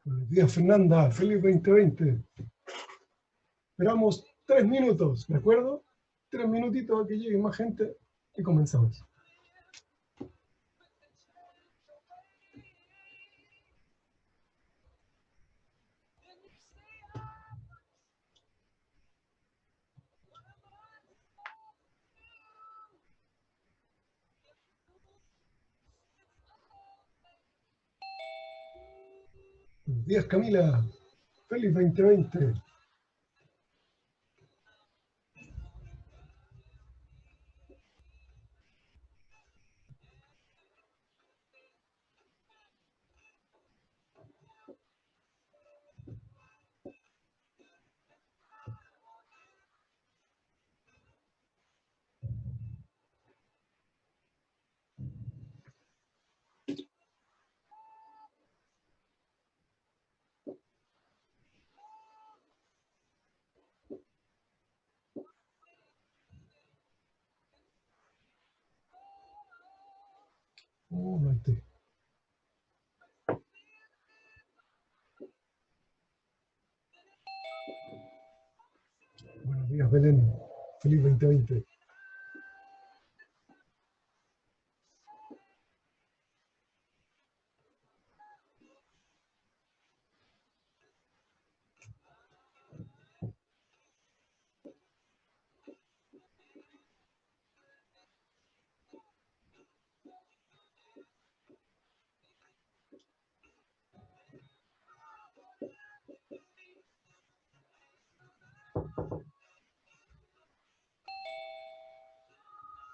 Buenos días, Fernanda. Feliz 2020. Esperamos 3 minutos, ¿de acuerdo? 3 minutitos a que llegue más gente y comenzamos. Buenos días, Camila. Feliz 2020. Maite. Buenos días, Belén. Feliz 2020.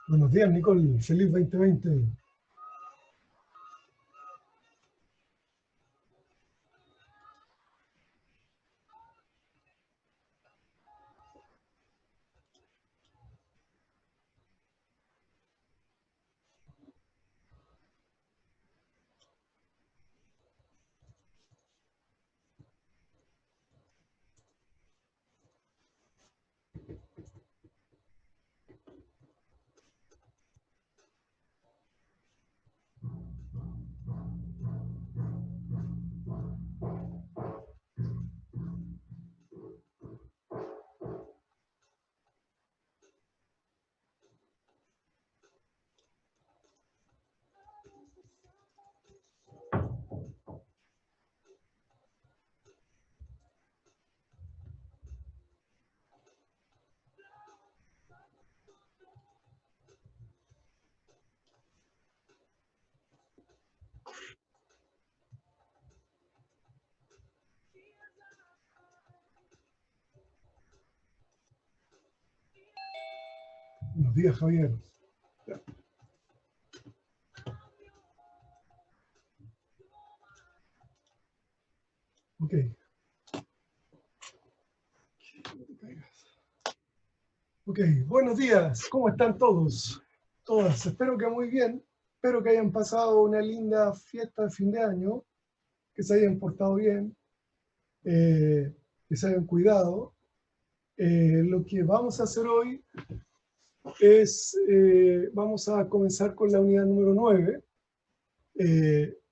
Buenos días, Nicole. Feliz 2020. Buenos días, Javier. Ok. Ok, buenos días. ¿Cómo están todos? Todas. Espero que muy bien. Espero que hayan pasado una linda fiesta de fin de año, que se hayan portado bien, que se hayan cuidado. Lo que vamos a hacer hoy es, vamos a comenzar con la unidad número 9.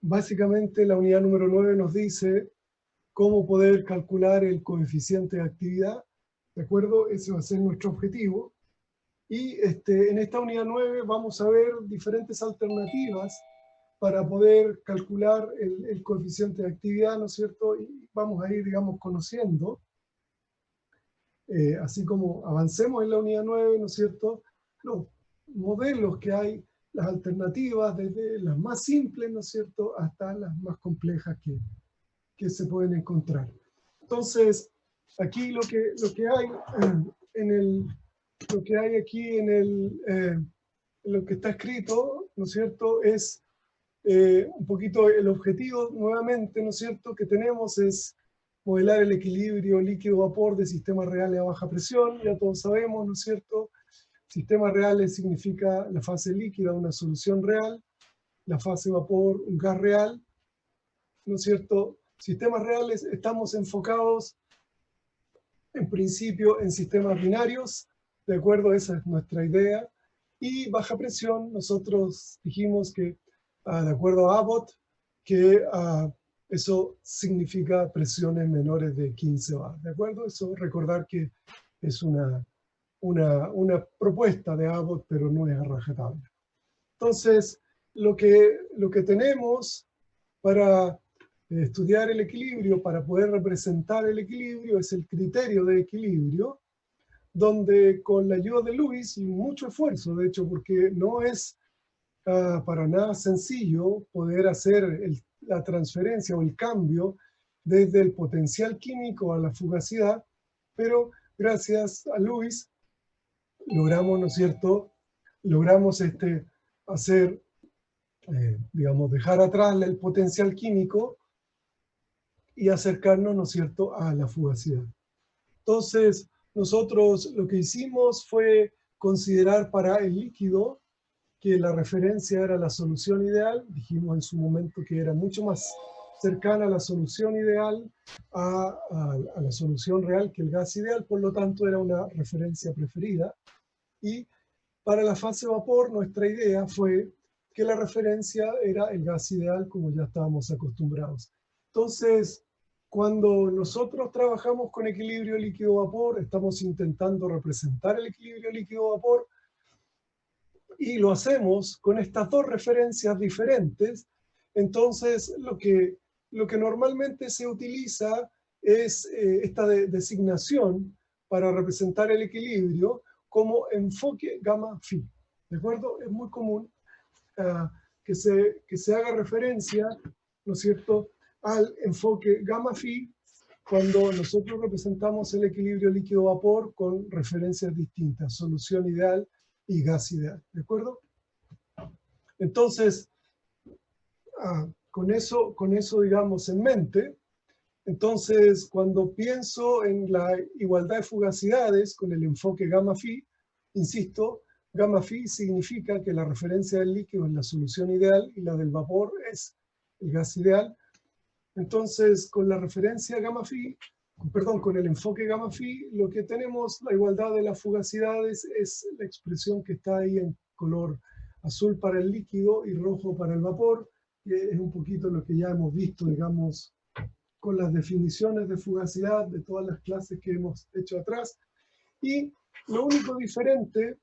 Básicamente la unidad número 9 nos dice cómo poder calcular el coeficiente de actividad, ¿de acuerdo? Ese va a ser nuestro objetivo. Y en esta unidad 9 vamos a ver diferentes alternativas para poder calcular el coeficiente de actividad, ¿no es cierto? Y vamos a ir, digamos, conociendo así como avancemos en la unidad 9, ¿no es cierto?, los modelos que hay, las alternativas, desde las más simples, ¿no es cierto?, hasta las más complejas que se pueden encontrar. Entonces, aquí lo que hay lo que hay aquí en lo que está escrito, ¿no es cierto?, es un poquito el objetivo nuevamente, ¿no es cierto?, que tenemos es modelar el equilibrio líquido-vapor de sistemas reales a baja presión. Ya todos sabemos, ¿no es cierto?, sistemas reales significa la fase líquida, una solución real, la fase vapor, un gas real, ¿no es cierto? Sistemas reales, estamos enfocados en principio en sistemas binarios, ¿de acuerdo? Esa es nuestra idea. Y baja presión, nosotros dijimos que, de acuerdo a Abbott, que eso significa presiones menores de 15 bar, ¿de acuerdo? Eso recordar que es una propuesta de Abbott, pero no es a rajatabla. Entonces, lo que tenemos para estudiar el equilibrio, para poder representar el equilibrio, es el criterio de equilibrio, donde con la ayuda de Lewis y mucho esfuerzo, de hecho, porque no es para nada sencillo poder hacer la transferencia o el cambio desde el potencial químico a la fugacidad, pero gracias a Lewis logramos, ¿no es cierto?, logramos hacer, digamos, dejar atrás el potencial químico y acercarnos, ¿no es cierto?, a la fugacidad. Entonces, nosotros lo que hicimos fue considerar para el líquido que la referencia era la solución ideal. Dijimos en su momento que era mucho más cercana a la solución ideal a la solución real que el gas ideal, por lo tanto era una referencia preferida. Y para la fase vapor, nuestra idea fue que la referencia era el gas ideal, como ya estábamos acostumbrados. Entonces, cuando nosotros trabajamos con equilibrio líquido-vapor, estamos intentando representar el equilibrio líquido-vapor y lo hacemos con estas dos referencias diferentes. Entonces, lo que normalmente se utiliza es esta designación para representar el equilibrio como enfoque gamma phi. ¿De acuerdo? Es muy común que se haga referencia, ¿no es cierto?, al enfoque gamma phi cuando nosotros representamos el equilibrio líquido-vapor con referencias distintas, solución ideal y gas ideal. ¿De acuerdo? Entonces, con eso, digamos, en mente, entonces, cuando pienso en la igualdad de fugacidades con el enfoque gamma phi, insisto, gamma phi significa que la referencia del líquido es la solución ideal y la del vapor es el gas ideal. Entonces, con la referencia gamma phi, perdón, con el enfoque gamma phi, lo que tenemos, la igualdad de las fugacidades, es la expresión que está ahí en color azul para el líquido y rojo para el vapor, que es un poquito lo que ya hemos visto, digamos, con las definiciones de fugacidad de todas las clases que hemos hecho atrás. Y lo único diferente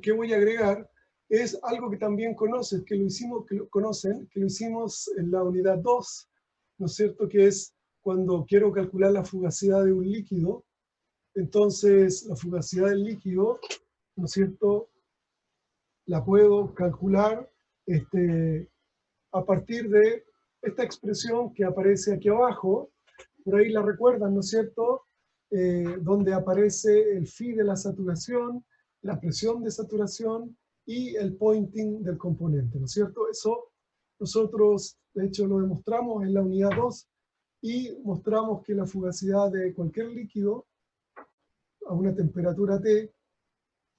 que voy a agregar es algo que también conocen, que lo hicimos en la unidad 2, ¿no es cierto?, que es cuando quiero calcular la fugacidad de un líquido. Entonces, la fugacidad del líquido, ¿no es cierto?, la puedo calcular a partir de esta expresión que aparece aquí abajo. Por ahí la recuerdan, ¿no es cierto?, donde aparece el phi de la saturación, la presión de saturación y el pointing del componente, ¿no es cierto? Eso nosotros, de hecho, lo demostramos en la unidad 2 y mostramos que la fugacidad de cualquier líquido a una temperatura T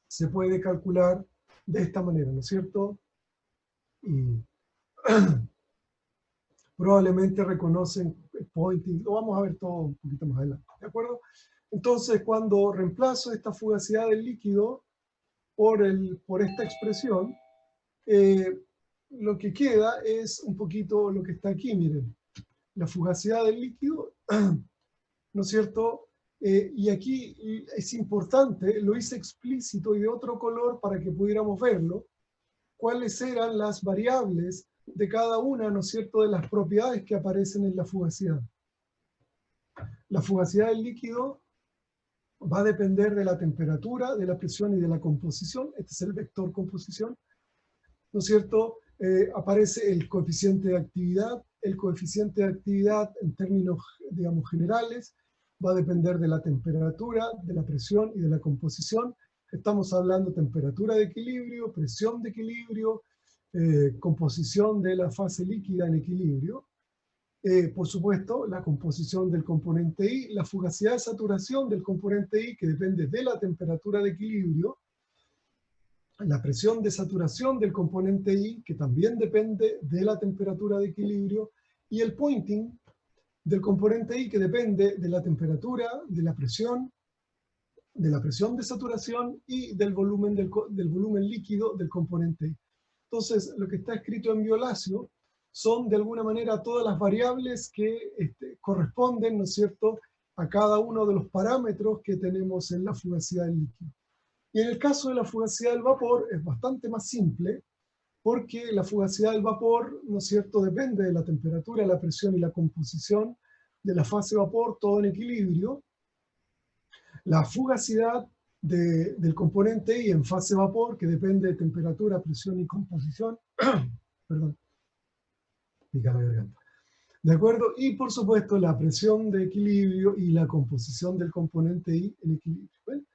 se puede calcular de esta manera, ¿no es cierto? Y probablemente reconocen el pointing, lo vamos a ver todo un poquito más adelante, ¿de acuerdo? Entonces, cuando reemplazo esta fugacidad del líquido por esta expresión, lo que queda es un poquito lo que está aquí, miren, la fugacidad del líquido, ¿no es cierto? Y aquí es importante, lo hice explícito y de otro color para que pudiéramos verlo, cuáles eran las variables de cada una, ¿no es cierto?, de las propiedades que aparecen en la fugacidad. La fugacidad del líquido, va a depender de la temperatura, de la presión y de la composición. Este es el vector composición, ¿no es cierto? Aparece el coeficiente de actividad. El coeficiente de actividad en términos, digamos, generales va a depender de la temperatura, de la presión y de la composición. Estamos hablando de temperatura de equilibrio, presión de equilibrio, composición de la fase líquida en equilibrio. Por supuesto, la composición del componente I, la fugacidad de saturación del componente I, que depende de la temperatura de equilibrio, la presión de saturación del componente I, que también depende de la temperatura de equilibrio, y el pointing del componente I, que depende de la temperatura, de la presión de saturación y del volumen líquido del componente I. Entonces, lo que está escrito en Violacio son, de alguna manera, todas las variables que corresponden, ¿no es cierto?, a cada uno de los parámetros que tenemos en la fugacidad del líquido. Y en el caso de la fugacidad del vapor es bastante más simple, porque la fugacidad del vapor, ¿no es cierto?, depende de la temperatura, la presión y la composición de la fase vapor, todo en equilibrio. La fugacidad del componente I en fase vapor, que depende de temperatura, presión y composición, perdón, pica la garganta. ¿De acuerdo? Y por supuesto la presión de equilibrio y la composición del componente I en equilibrio. ¿Ven?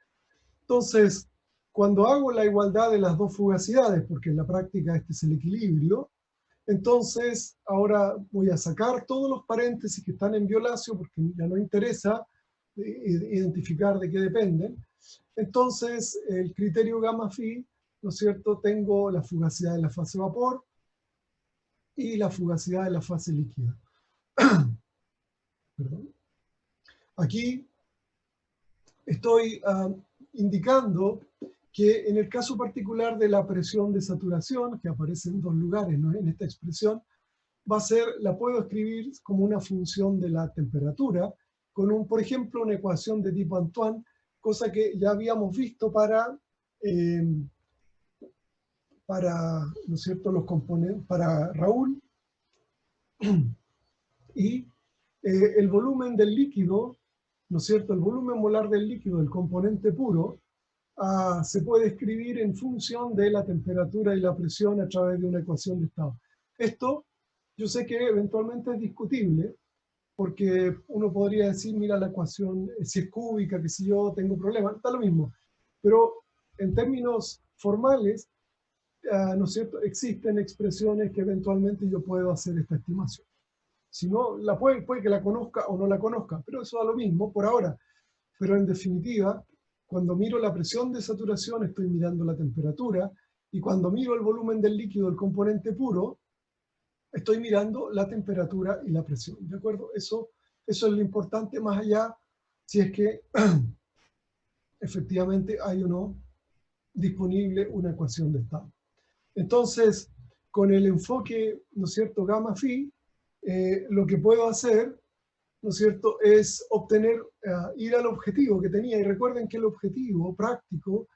Entonces, cuando hago la igualdad de las dos fugacidades, porque en la práctica este es el equilibrio, entonces ahora voy a sacar todos los paréntesis que están en Violacio, porque ya no interesa identificar de qué dependen. Entonces, el criterio gamma phi, ¿no es cierto? Tengo la fugacidad de la fase vapor y la fugacidad de la fase líquida. Perdón. Aquí estoy indicando que en el caso particular de la presión de saturación, que aparece en dos lugares, ¿no?, en esta expresión, va a ser, la puedo escribir como una función de la temperatura, con por ejemplo, una ecuación de tipo Antoine, cosa que ya habíamos visto para ¿no es cierto?, los componentes, para Raúl. Y el volumen del líquido, ¿no es cierto?, el volumen molar del líquido, del componente puro, se puede escribir en función de la temperatura y la presión a través de una ecuación de estado. Esto yo sé que eventualmente es discutible, porque uno podría decir, mira, la ecuación, si es cúbica, que si yo tengo problemas, está lo mismo. Pero en términos formales, ¿no es cierto?, existen expresiones que eventualmente yo puedo hacer esta estimación. Si no, puede que la conozca o no la conozca, pero eso da lo mismo por ahora. Pero en definitiva, cuando miro la presión de saturación, estoy mirando la temperatura, y cuando miro el volumen del líquido del componente puro, estoy mirando la temperatura y la presión, ¿de acuerdo? Eso es lo importante, más allá si es que efectivamente hay o no disponible una ecuación de estado. Entonces, con el enfoque, ¿no es cierto?, gamma phi, lo que puedo hacer, ¿no es cierto?, es obtener, ir al objetivo que tenía. Y recuerden que el objetivo práctico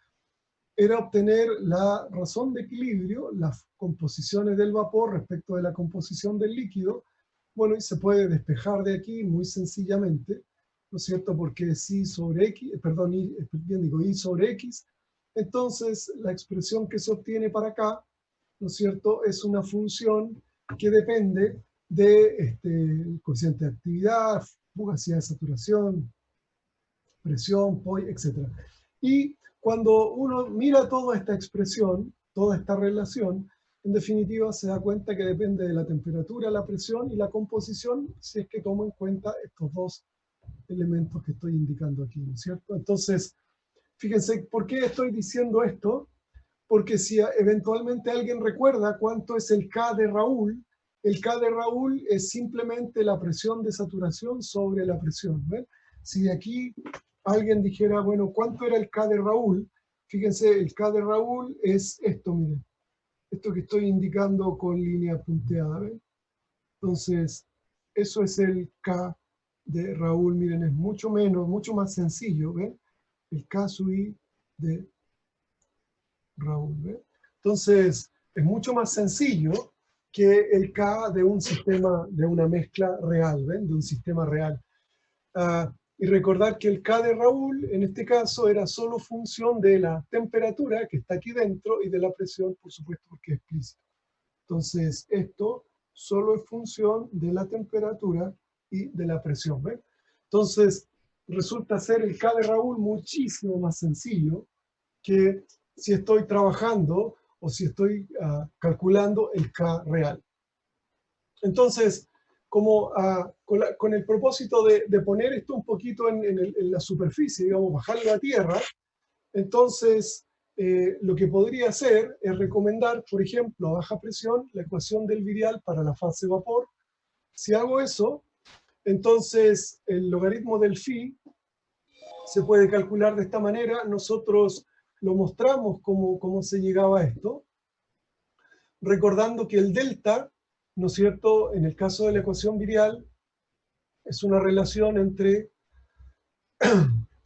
era obtener la razón de equilibrio, las composiciones del vapor respecto de la composición del líquido. Bueno, y se puede despejar de aquí muy sencillamente, ¿no es cierto?, porque es I sobre X, perdón, I sobre X. Entonces, la expresión que se obtiene para acá, ¿no es cierto?, es una función que depende de coeficiente de actividad, fugacidad de saturación, presión, POI, etc. Y cuando uno mira toda esta expresión, toda esta relación, en definitiva se da cuenta que depende de la temperatura, la presión y la composición, si es que tomo en cuenta estos dos elementos que estoy indicando aquí, ¿no es cierto? Entonces, fíjense, ¿por qué estoy diciendo esto? Porque si eventualmente alguien recuerda cuánto es el K de Raúl, el K de Raúl es simplemente la presión de saturación sobre la presión, ¿ven? Si de aquí alguien dijera, bueno, ¿cuánto era el K de Raúl? Fíjense, el K de Raúl es esto, miren. Esto que estoy indicando con línea punteada, ¿ven? Entonces, eso es el K de Raúl, miren, es mucho menos, mucho más sencillo, ¿ven? El K sub I de Raúl, ¿ven? Entonces, es mucho más sencillo que el K de un sistema, de una mezcla real, ¿ven? De un sistema real. Y recordar que el K de Raúl, en este caso, era solo función de la temperatura, que está aquí dentro, y de la presión, por supuesto, porque es explícito. Entonces, esto solo es función de la temperatura y de la presión. ¿Ven? Entonces, resulta ser el K de Raúl muchísimo más sencillo que si estoy trabajando o si estoy calculando el K real. Entonces, como con el propósito de poner esto un poquito en la superficie, digamos, bajarlo a tierra, entonces lo que podría hacer es recomendar, por ejemplo, a baja presión, la ecuación del virial para la fase vapor. Si hago eso, entonces el logaritmo del phi se puede calcular de esta manera. Nosotros lo mostramos cómo se llegaba a esto, recordando que el delta, ¿no es cierto?, en el caso de la ecuación virial, es una relación entre,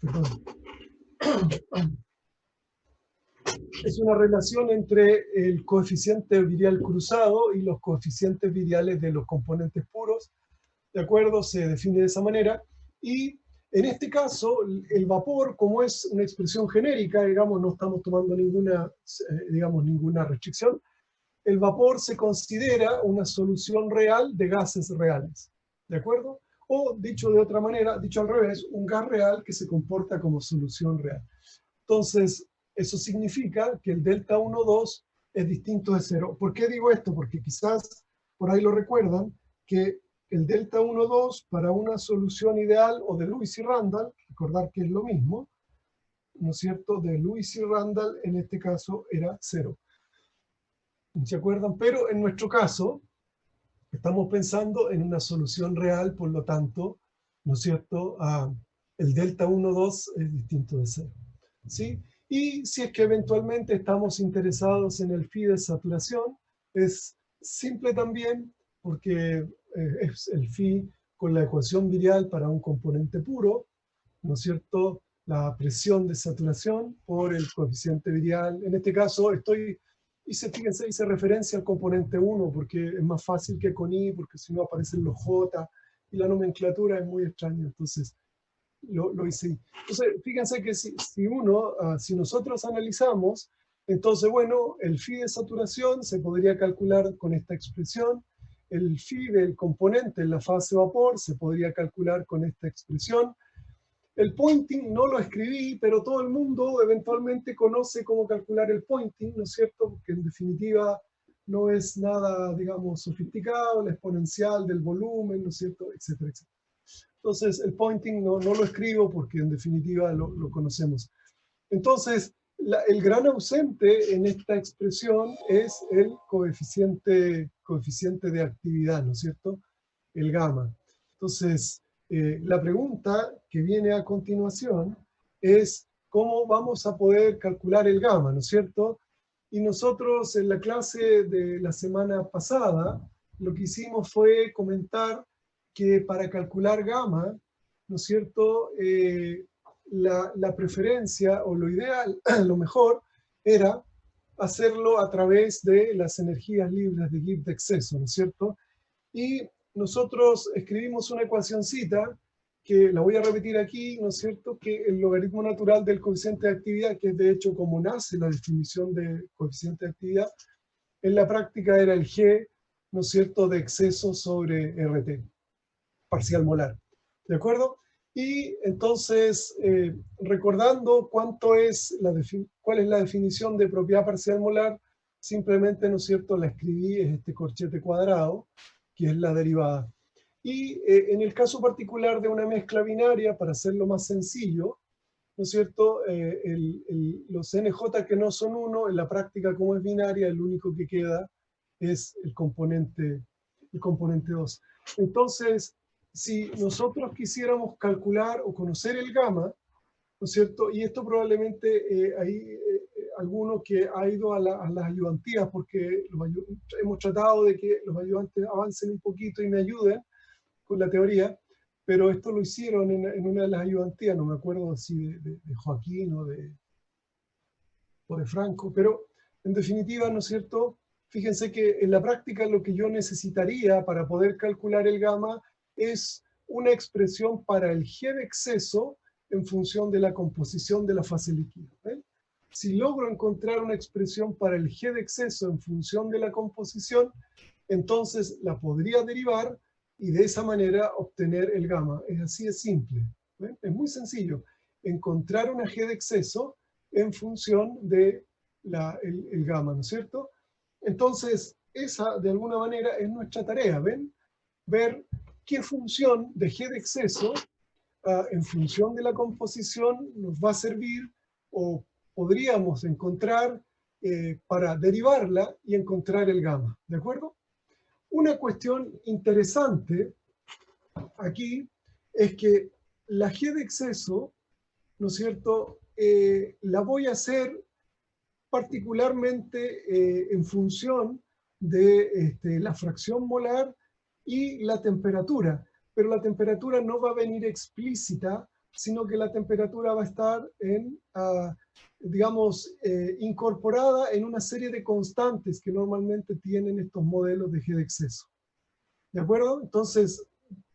perdón, es una relación entre el coeficiente virial cruzado y los coeficientes viriales de los componentes puros, ¿de acuerdo? Se define de esa manera. Y en este caso, el vapor, como es una expresión genérica, digamos, no estamos tomando ninguna, digamos, ninguna restricción, el vapor se considera una solución real de gases reales, ¿de acuerdo? O, dicho de otra manera, dicho al revés, un gas real que se comporta como solución real. Entonces, eso significa que el delta 1,2 es distinto de cero. ¿Por qué digo esto? Porque quizás por ahí lo recuerdan, que el delta 1,2 para una solución ideal o de Lewis y Randall, recordar que es lo mismo, ¿no es cierto? De Lewis y Randall en este caso era cero. ¿Se acuerdan? Pero en nuestro caso, estamos pensando en una solución real, por lo tanto, ¿no es cierto? El delta 1,2 es distinto de cero. ¿Sí? Y si es que eventualmente estamos interesados en el phi de saturación, es simple también, porque es el phi con la ecuación virial para un componente puro, ¿no es cierto? La presión de saturación por el coeficiente virial. En este caso fíjense, hice referencia al componente 1 porque es más fácil que con I, porque si no aparecen los J y la nomenclatura es muy extraña, entonces lo hice I. Entonces, fíjense que si nosotros analizamos, entonces, bueno, el phi de saturación se podría calcular con esta expresión, el phi del componente en la fase vapor se podría calcular con esta expresión. El pointing no lo escribí, pero todo el mundo eventualmente conoce cómo calcular el pointing, ¿no es cierto? Porque en definitiva no es nada, digamos, sofisticado, la exponencial del volumen, ¿no es cierto? Etcétera, etcétera. Entonces, el pointing no lo escribo porque en definitiva lo conocemos. Entonces, el gran ausente en esta expresión es el coeficiente de actividad, ¿no es cierto? El gamma. Entonces, la pregunta que viene a continuación es cómo vamos a poder calcular el gamma, ¿no es cierto? Y nosotros en la clase de la semana pasada lo que hicimos fue comentar que para calcular gamma, ¿no es cierto? La preferencia o lo ideal, lo mejor, era hacerlo a través de las energías libres de Gibbs de exceso, ¿no es cierto? Y nosotros escribimos una ecuacioncita que la voy a repetir aquí, ¿no es cierto? Que el logaritmo natural del coeficiente de actividad, que es de hecho como nace la definición de coeficiente de actividad, en la práctica era el G, ¿no es cierto?, de exceso sobre RT, parcial molar. ¿De acuerdo? Y entonces, recordando cuál es la definición de propiedad parcial molar, simplemente, ¿no es cierto?, la escribí, es este corchete cuadrado, que es la derivada. Y en el caso particular de una mezcla binaria, para hacerlo más sencillo, ¿no es cierto?, los NJ que no son 1, en la práctica como es binaria, el único que queda es el componente 2. Entonces, si nosotros quisiéramos calcular o conocer el gamma, ¿no es cierto? Y esto probablemente hay alguno que ha ido a las ayudantías, porque hemos tratado de que los ayudantes avancen un poquito y me ayuden con la teoría, pero esto lo hicieron en una de las ayudantías, no me acuerdo si de Joaquín o de Franco, pero en definitiva, ¿no es cierto? Fíjense que en la práctica lo que yo necesitaría para poder calcular el gamma es una expresión para el G de exceso en función de la composición de la fase líquida. ¿Ven? Si logro encontrar una expresión para el G de exceso en función de la composición, entonces la podría derivar y de esa manera obtener el gamma. Es así de simple. ¿Ven? Es muy sencillo. Encontrar una G de exceso en función de el gamma, ¿no es cierto? Entonces, esa de alguna manera es nuestra tarea, ¿ven? Ver qué función de G de exceso en función de la composición nos va a servir o podríamos encontrar para derivarla y encontrar el gamma, ¿de acuerdo? Una cuestión interesante aquí es que la G de exceso, ¿no es cierto?, la voy a hacer particularmente en función de la fracción molar y la temperatura, pero la temperatura no va a venir explícita, sino que la temperatura va a estar digamos, incorporada en una serie de constantes que normalmente tienen estos modelos de G de exceso. ¿De acuerdo? Entonces,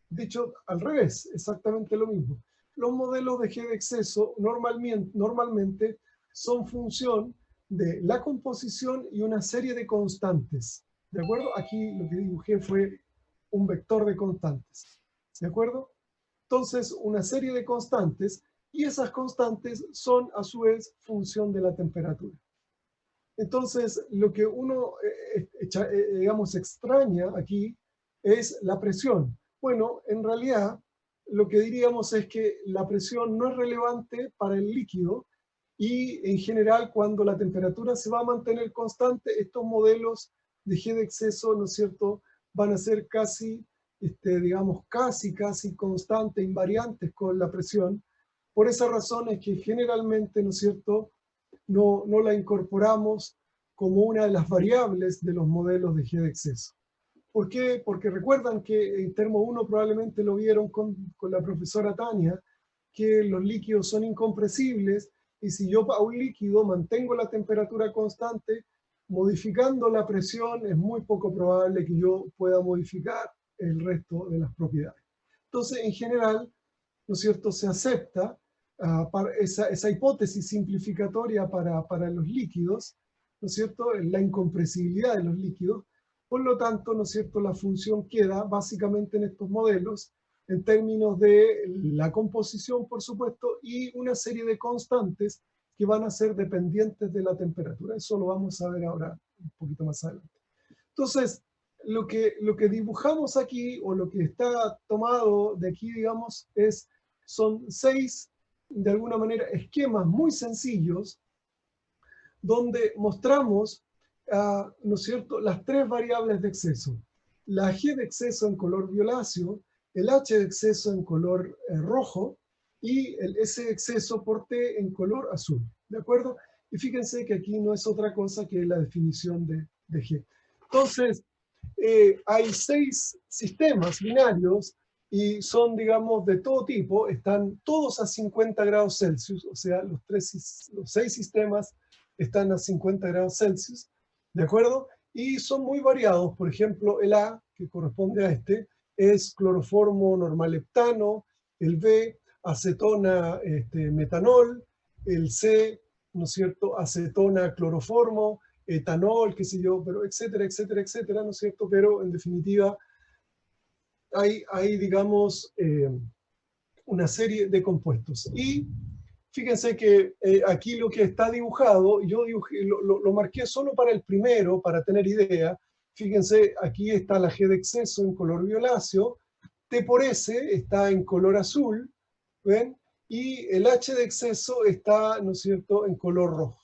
dicho al revés, exactamente lo mismo. Los modelos de G de exceso normalmente son función de la composición y una serie de constantes. ¿De acuerdo? Aquí lo que dibujé fue un vector de constantes. ¿De acuerdo? Entonces, una serie de constantes, y esas constantes son a su vez función de la temperatura. Entonces, lo que uno, digamos, extraña aquí es la presión. Bueno, en realidad, lo que diríamos es que la presión no es relevante para el líquido y en general cuando la temperatura se va a mantener constante, estos modelos de G de exceso, ¿no es cierto?, van a ser casi, digamos, casi constantes, invariantes con la presión. Por esa razón es que generalmente, ¿no es cierto?, no la incorporamos como una de las variables de los modelos de G de exceso. ¿Por qué? Porque recuerdan que en termo 1 probablemente lo vieron con la profesora Tania, que los líquidos son incompresibles y si yo a un líquido mantengo la temperatura constante, modificando la presión es muy poco probable que yo pueda modificar el resto de las propiedades. Entonces, en general, ¿no es cierto?, se acepta esa hipótesis simplificatoria para los líquidos, ¿no es cierto?, la incompresibilidad de los líquidos. Por lo tanto, ¿no es cierto?, la función queda básicamente en estos modelos en términos de la composición, por supuesto, y una serie de constantes que van a ser dependientes de la temperatura. Eso lo vamos a ver ahora un poquito más adelante. Entonces, lo que dibujamos aquí, o lo que está tomado de aquí, digamos, son 6, de alguna manera, esquemas muy sencillos donde mostramos, ¿no es cierto?, las 3 variables de exceso. La G de exceso en color violáceo, el H de exceso en color rojo y el S de exceso por T en color azul. ¿De acuerdo? Y fíjense que aquí no es otra cosa que la definición de G. Entonces, hay 6 sistemas binarios y son, digamos, de todo tipo, están todos a 50 grados Celsius, o sea, los 6 sistemas están a 50 grados Celsius, ¿de acuerdo? Y son muy variados. Por ejemplo, el A, que corresponde a es cloroformo normaleptano, el B, acetona metanol, el C, ¿no es cierto?, acetona cloroformo, etanol, qué sé yo, pero etcétera, etcétera, etcétera, ¿no es cierto? Pero en definitiva hay digamos, una serie de compuestos. Y fíjense que aquí lo que está dibujado, yo lo marqué solo para el primero, para tener idea. Fíjense, aquí está la G de exceso en color violáceo, T por S está en color azul, ¿ven? Y el H de exceso está, ¿no es cierto?, en color rojo.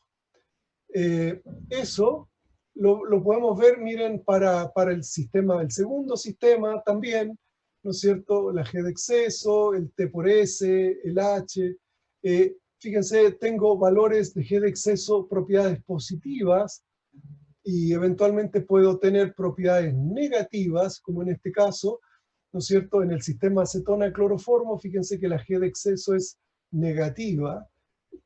Eso lo podemos ver, miren, para el sistema, el segundo sistema también, ¿no es cierto?, la G de exceso, el T por S, el H. Fíjense, tengo valores de G de exceso, propiedades positivas, y eventualmente puedo tener propiedades negativas, como en este caso, ¿no es cierto?, en el sistema acetona-cloroformo, fíjense que la G de exceso es negativa,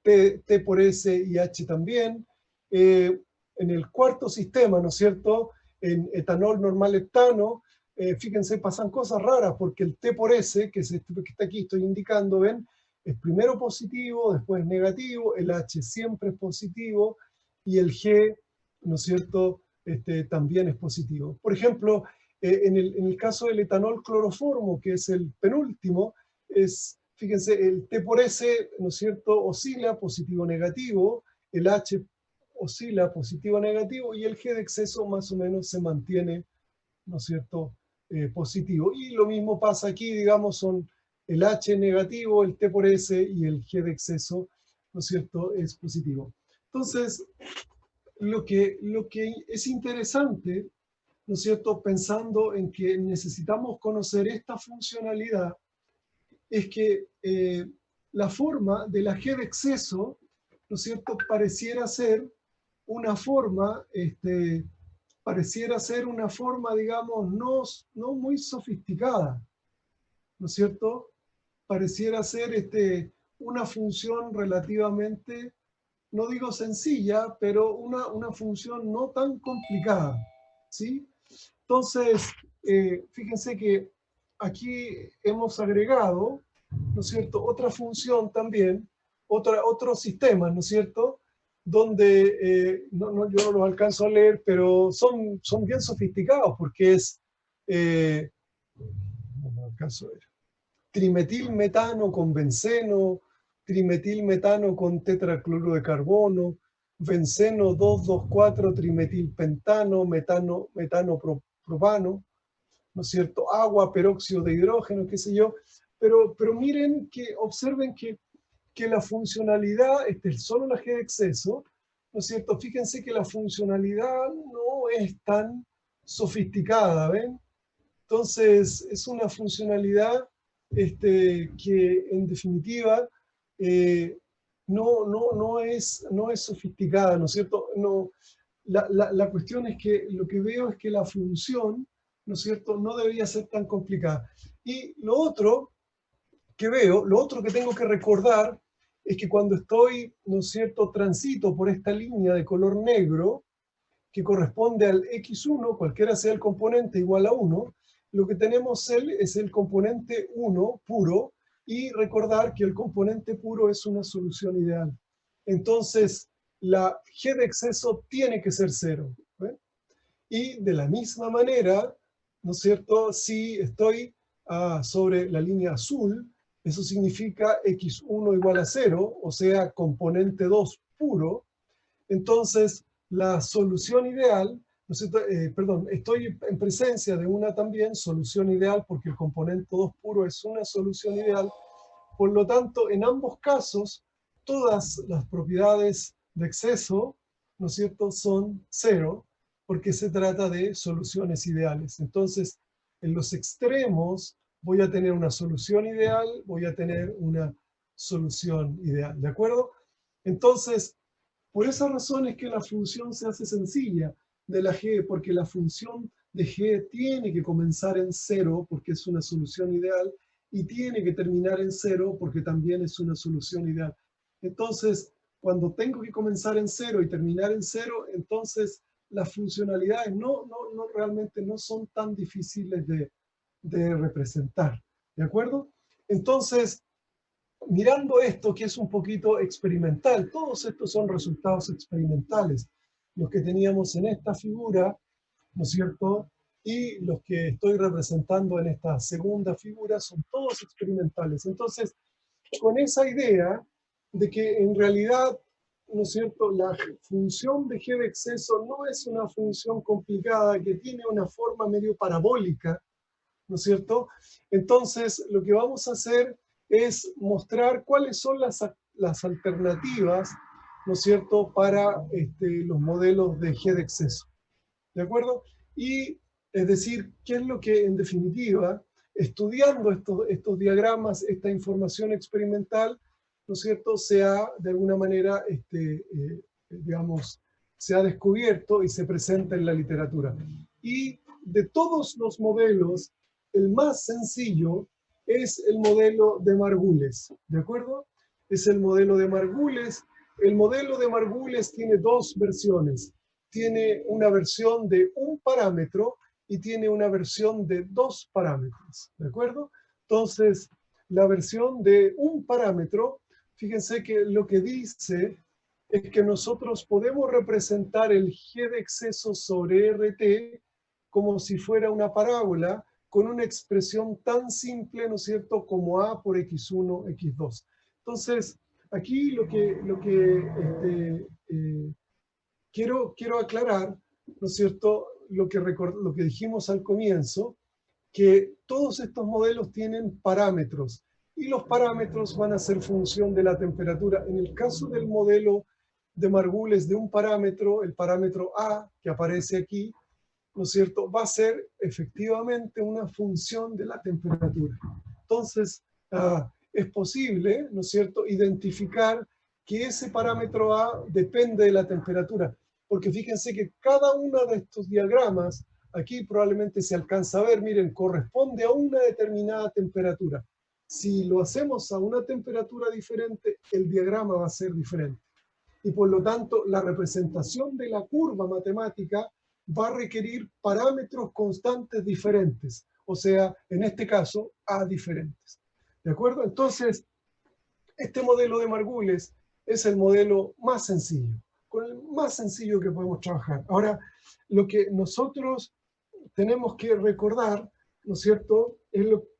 T por S y H también. En el cuarto sistema, ¿no es cierto?, en etanol normal heptano, fíjense, pasan cosas raras, porque el T por S, que es este que está aquí, estoy indicando, ¿ven? Es primero positivo, después negativo, el H siempre es positivo, y el G, ¿no es cierto?, también es positivo. Por ejemplo, en el caso del etanol cloroformo, que es el penúltimo, fíjense, el T por S, ¿no es cierto?, oscila positivo-negativo, el H oscila positivo-negativo, y el G de exceso más o menos se mantiene, ¿no es cierto?, positivo. Y lo mismo pasa aquí, digamos, son el H negativo, el T por S y el G de exceso, ¿no es cierto?, es positivo. Entonces, lo que es interesante, ¿no es cierto?, pensando en que necesitamos conocer esta funcionalidad, es que la forma de la G de exceso, ¿no es cierto?, pareciera ser una forma, digamos, no muy sofisticada, ¿no es cierto? Pareciera ser una función relativamente, no digo sencilla, pero una función no tan complicada, ¿sí? Entonces, fíjense que aquí hemos agregado, ¿no es cierto?, otra función también, otro sistema, ¿no es cierto?, donde yo no los alcanzo a leer, pero son bien sofisticados, porque no alcanzo a ver, trimetilmetano con benceno, trimetilmetano con tetracloruro de carbono, benceno 2,2,4, trimetilpentano, metano propano, ¿no es cierto? Agua, peróxido de hidrógeno, qué sé yo. Pero miren, observen que la funcionalidad, solo la G de exceso, ¿no es cierto? Fíjense que la funcionalidad no es tan sofisticada, ¿ven? Entonces, es una funcionalidad que en definitiva no es sofisticada, ¿no es cierto? No, la cuestión es que lo que veo es que la función, ¿no es cierto?, no debería ser tan complicada. Y lo otro que veo, lo otro que tengo que recordar es que cuando estoy, ¿no es cierto?, transito por esta línea de color negro, que corresponde al X1, cualquiera sea el componente igual a 1, lo que tenemos es el componente 1 puro, y recordar que el componente puro es una solución ideal. Entonces, la G de exceso tiene que ser 0. ¿Ven? Y de la misma manera, ¿no es cierto?, si estoy sobre la línea azul, eso significa X1 igual a 0, o sea, componente 2 puro. Entonces, la solución ideal, ¿no es cierto? Perdón, estoy en presencia de una también solución ideal, porque el componente 2 puro es una solución ideal. Por lo tanto, en ambos casos, todas las propiedades de exceso, ¿no es cierto?, son 0, porque se trata de soluciones ideales. Entonces, en los extremos voy a tener una solución ideal, voy a tener una solución ideal, ¿de acuerdo? Entonces, por esa razón es que la función se hace sencilla de la G, porque la función de G tiene que comenzar en 0, porque es una solución ideal, y tiene que terminar en 0, porque también es una solución ideal. Entonces, cuando tengo que comenzar en 0 y terminar en 0, entonces las funcionalidades realmente no son tan difíciles de representar. ¿De acuerdo? Entonces, mirando esto, que es un poquito experimental, todos estos son resultados experimentales, los que teníamos en esta figura, ¿no es cierto?, y los que estoy representando en esta segunda figura son todos experimentales. Entonces, con esa idea de que en realidad, ¿no es cierto?, la función de G de exceso no es una función complicada, que tiene una forma medio parabólica, ¿no es cierto? Entonces, lo que vamos a hacer es mostrar cuáles son las alternativas, ¿no es cierto?, para los modelos de G de exceso. ¿De acuerdo? Y es decir, qué es lo que en definitiva, estudiando estos diagramas, esta información experimental, ¿no es cierto?, se ha de alguna manera, digamos, se ha descubierto y se presenta en la literatura. Y de todos los modelos, el más sencillo es el modelo de Margules, ¿de acuerdo? Es el modelo de Margules. El modelo de Margules tiene dos versiones. Tiene una versión de un parámetro y tiene una versión de 2 parámetros, ¿de acuerdo? Entonces, la versión de un parámetro, fíjense que lo que dice es que nosotros podemos representar el G de exceso sobre RT como si fuera una parábola con una expresión tan simple, ¿no es cierto?, como A por X1, X2. Entonces, aquí lo que quiero aclarar, ¿no es cierto?, lo que dijimos al comienzo, que todos estos modelos tienen parámetros y los parámetros van a ser función de la temperatura. En el caso del modelo de Margules de un parámetro, el parámetro A que aparece aquí, ¿no es cierto?, va a ser efectivamente una función de la temperatura. Entonces, es posible, ¿no es cierto?, identificar que ese parámetro A depende de la temperatura, porque fíjense que cada uno de estos diagramas, aquí probablemente se alcanza a ver, miren, corresponde a una determinada temperatura. Si lo hacemos a una temperatura diferente, el diagrama va a ser diferente. Y por lo tanto, la representación de la curva matemática va a requerir parámetros constantes diferentes, o sea, en este caso, A diferentes. ¿De acuerdo? Entonces, este modelo de Margules es el modelo más sencillo, con el más sencillo que podemos trabajar. Ahora, lo que nosotros tenemos que recordar, ¿no es cierto?,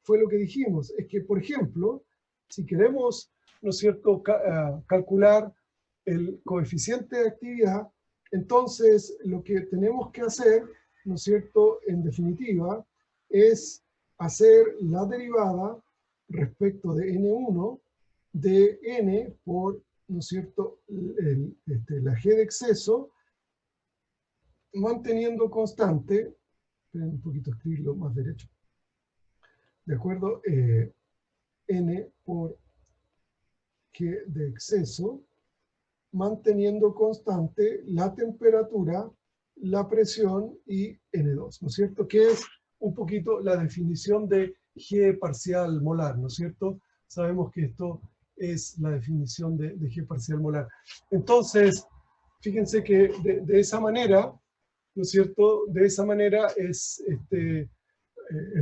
fue lo que dijimos, es que, por ejemplo, si queremos, ¿no es cierto?, calcular el coeficiente de actividad, entonces lo que tenemos que hacer, ¿no es cierto?, en definitiva, es hacer la derivada respecto de n1 de n por, ¿no es cierto?, la g de exceso, manteniendo constante, esperen un poquito escribirlo más derecho, ¿de acuerdo? N por g de exceso, manteniendo constante la temperatura, la presión y N2, ¿no es cierto? Que es un poquito la definición de G parcial molar, ¿no es cierto? Sabemos que esto es la definición de G parcial molar. Entonces, fíjense que de esa manera, ¿no es cierto? De esa manera es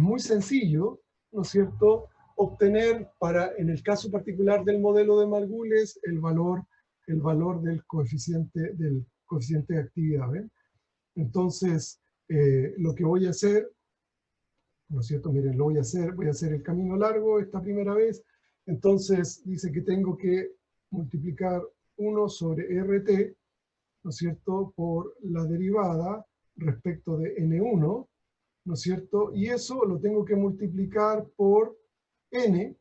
muy sencillo, ¿no es cierto?, obtener en el caso particular del modelo de Margules, el valor del coeficiente de actividad. ¿Ven? Entonces, lo que voy a hacer, ¿no es cierto? Miren, voy a hacer el camino largo esta primera vez. Entonces, dice que tengo que multiplicar 1 sobre RT, ¿no es cierto?, por la derivada respecto de N1, ¿no es cierto? Y eso lo tengo que multiplicar por n,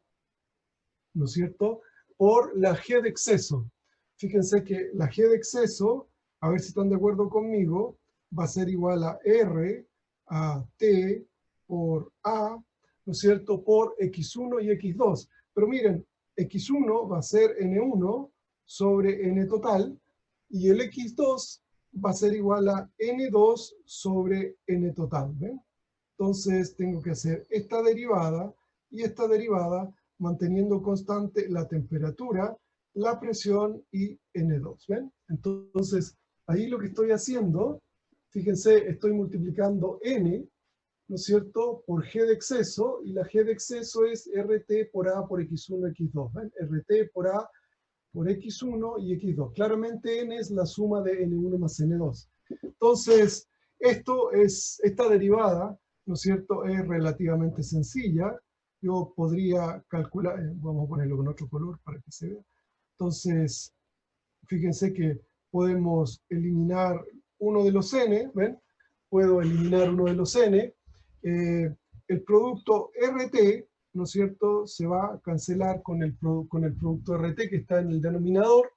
¿no es cierto?, por la g de exceso. Fíjense que la g de exceso, a ver si están de acuerdo conmigo, va a ser igual a r a t por a, ¿no es cierto?, por x1 y x2. Pero miren, x1 va a ser n1 sobre n total, y el x2 va a ser igual a n2 sobre n total. ¿Ven? Entonces tengo que hacer esta derivada y esta derivada manteniendo constante la temperatura, la presión y N2. ¿Ven? Entonces, ahí lo que estoy haciendo, fíjense, estoy multiplicando N, ¿no es cierto?, por G de exceso, y la G de exceso es RT por A por X1, X2. ¿Ven? RT por A por X1 y X2. Claramente N es la suma de N1 más N2. Entonces, esta derivada, ¿no es cierto?, es relativamente sencilla. Yo podría calcular, vamos a ponerlo con otro color para que se vea. Entonces, fíjense que podemos eliminar uno de los n, ¿ven? Puedo eliminar uno de los n. El producto RT, ¿no es cierto?, se va a cancelar con el producto RT que está en el denominador.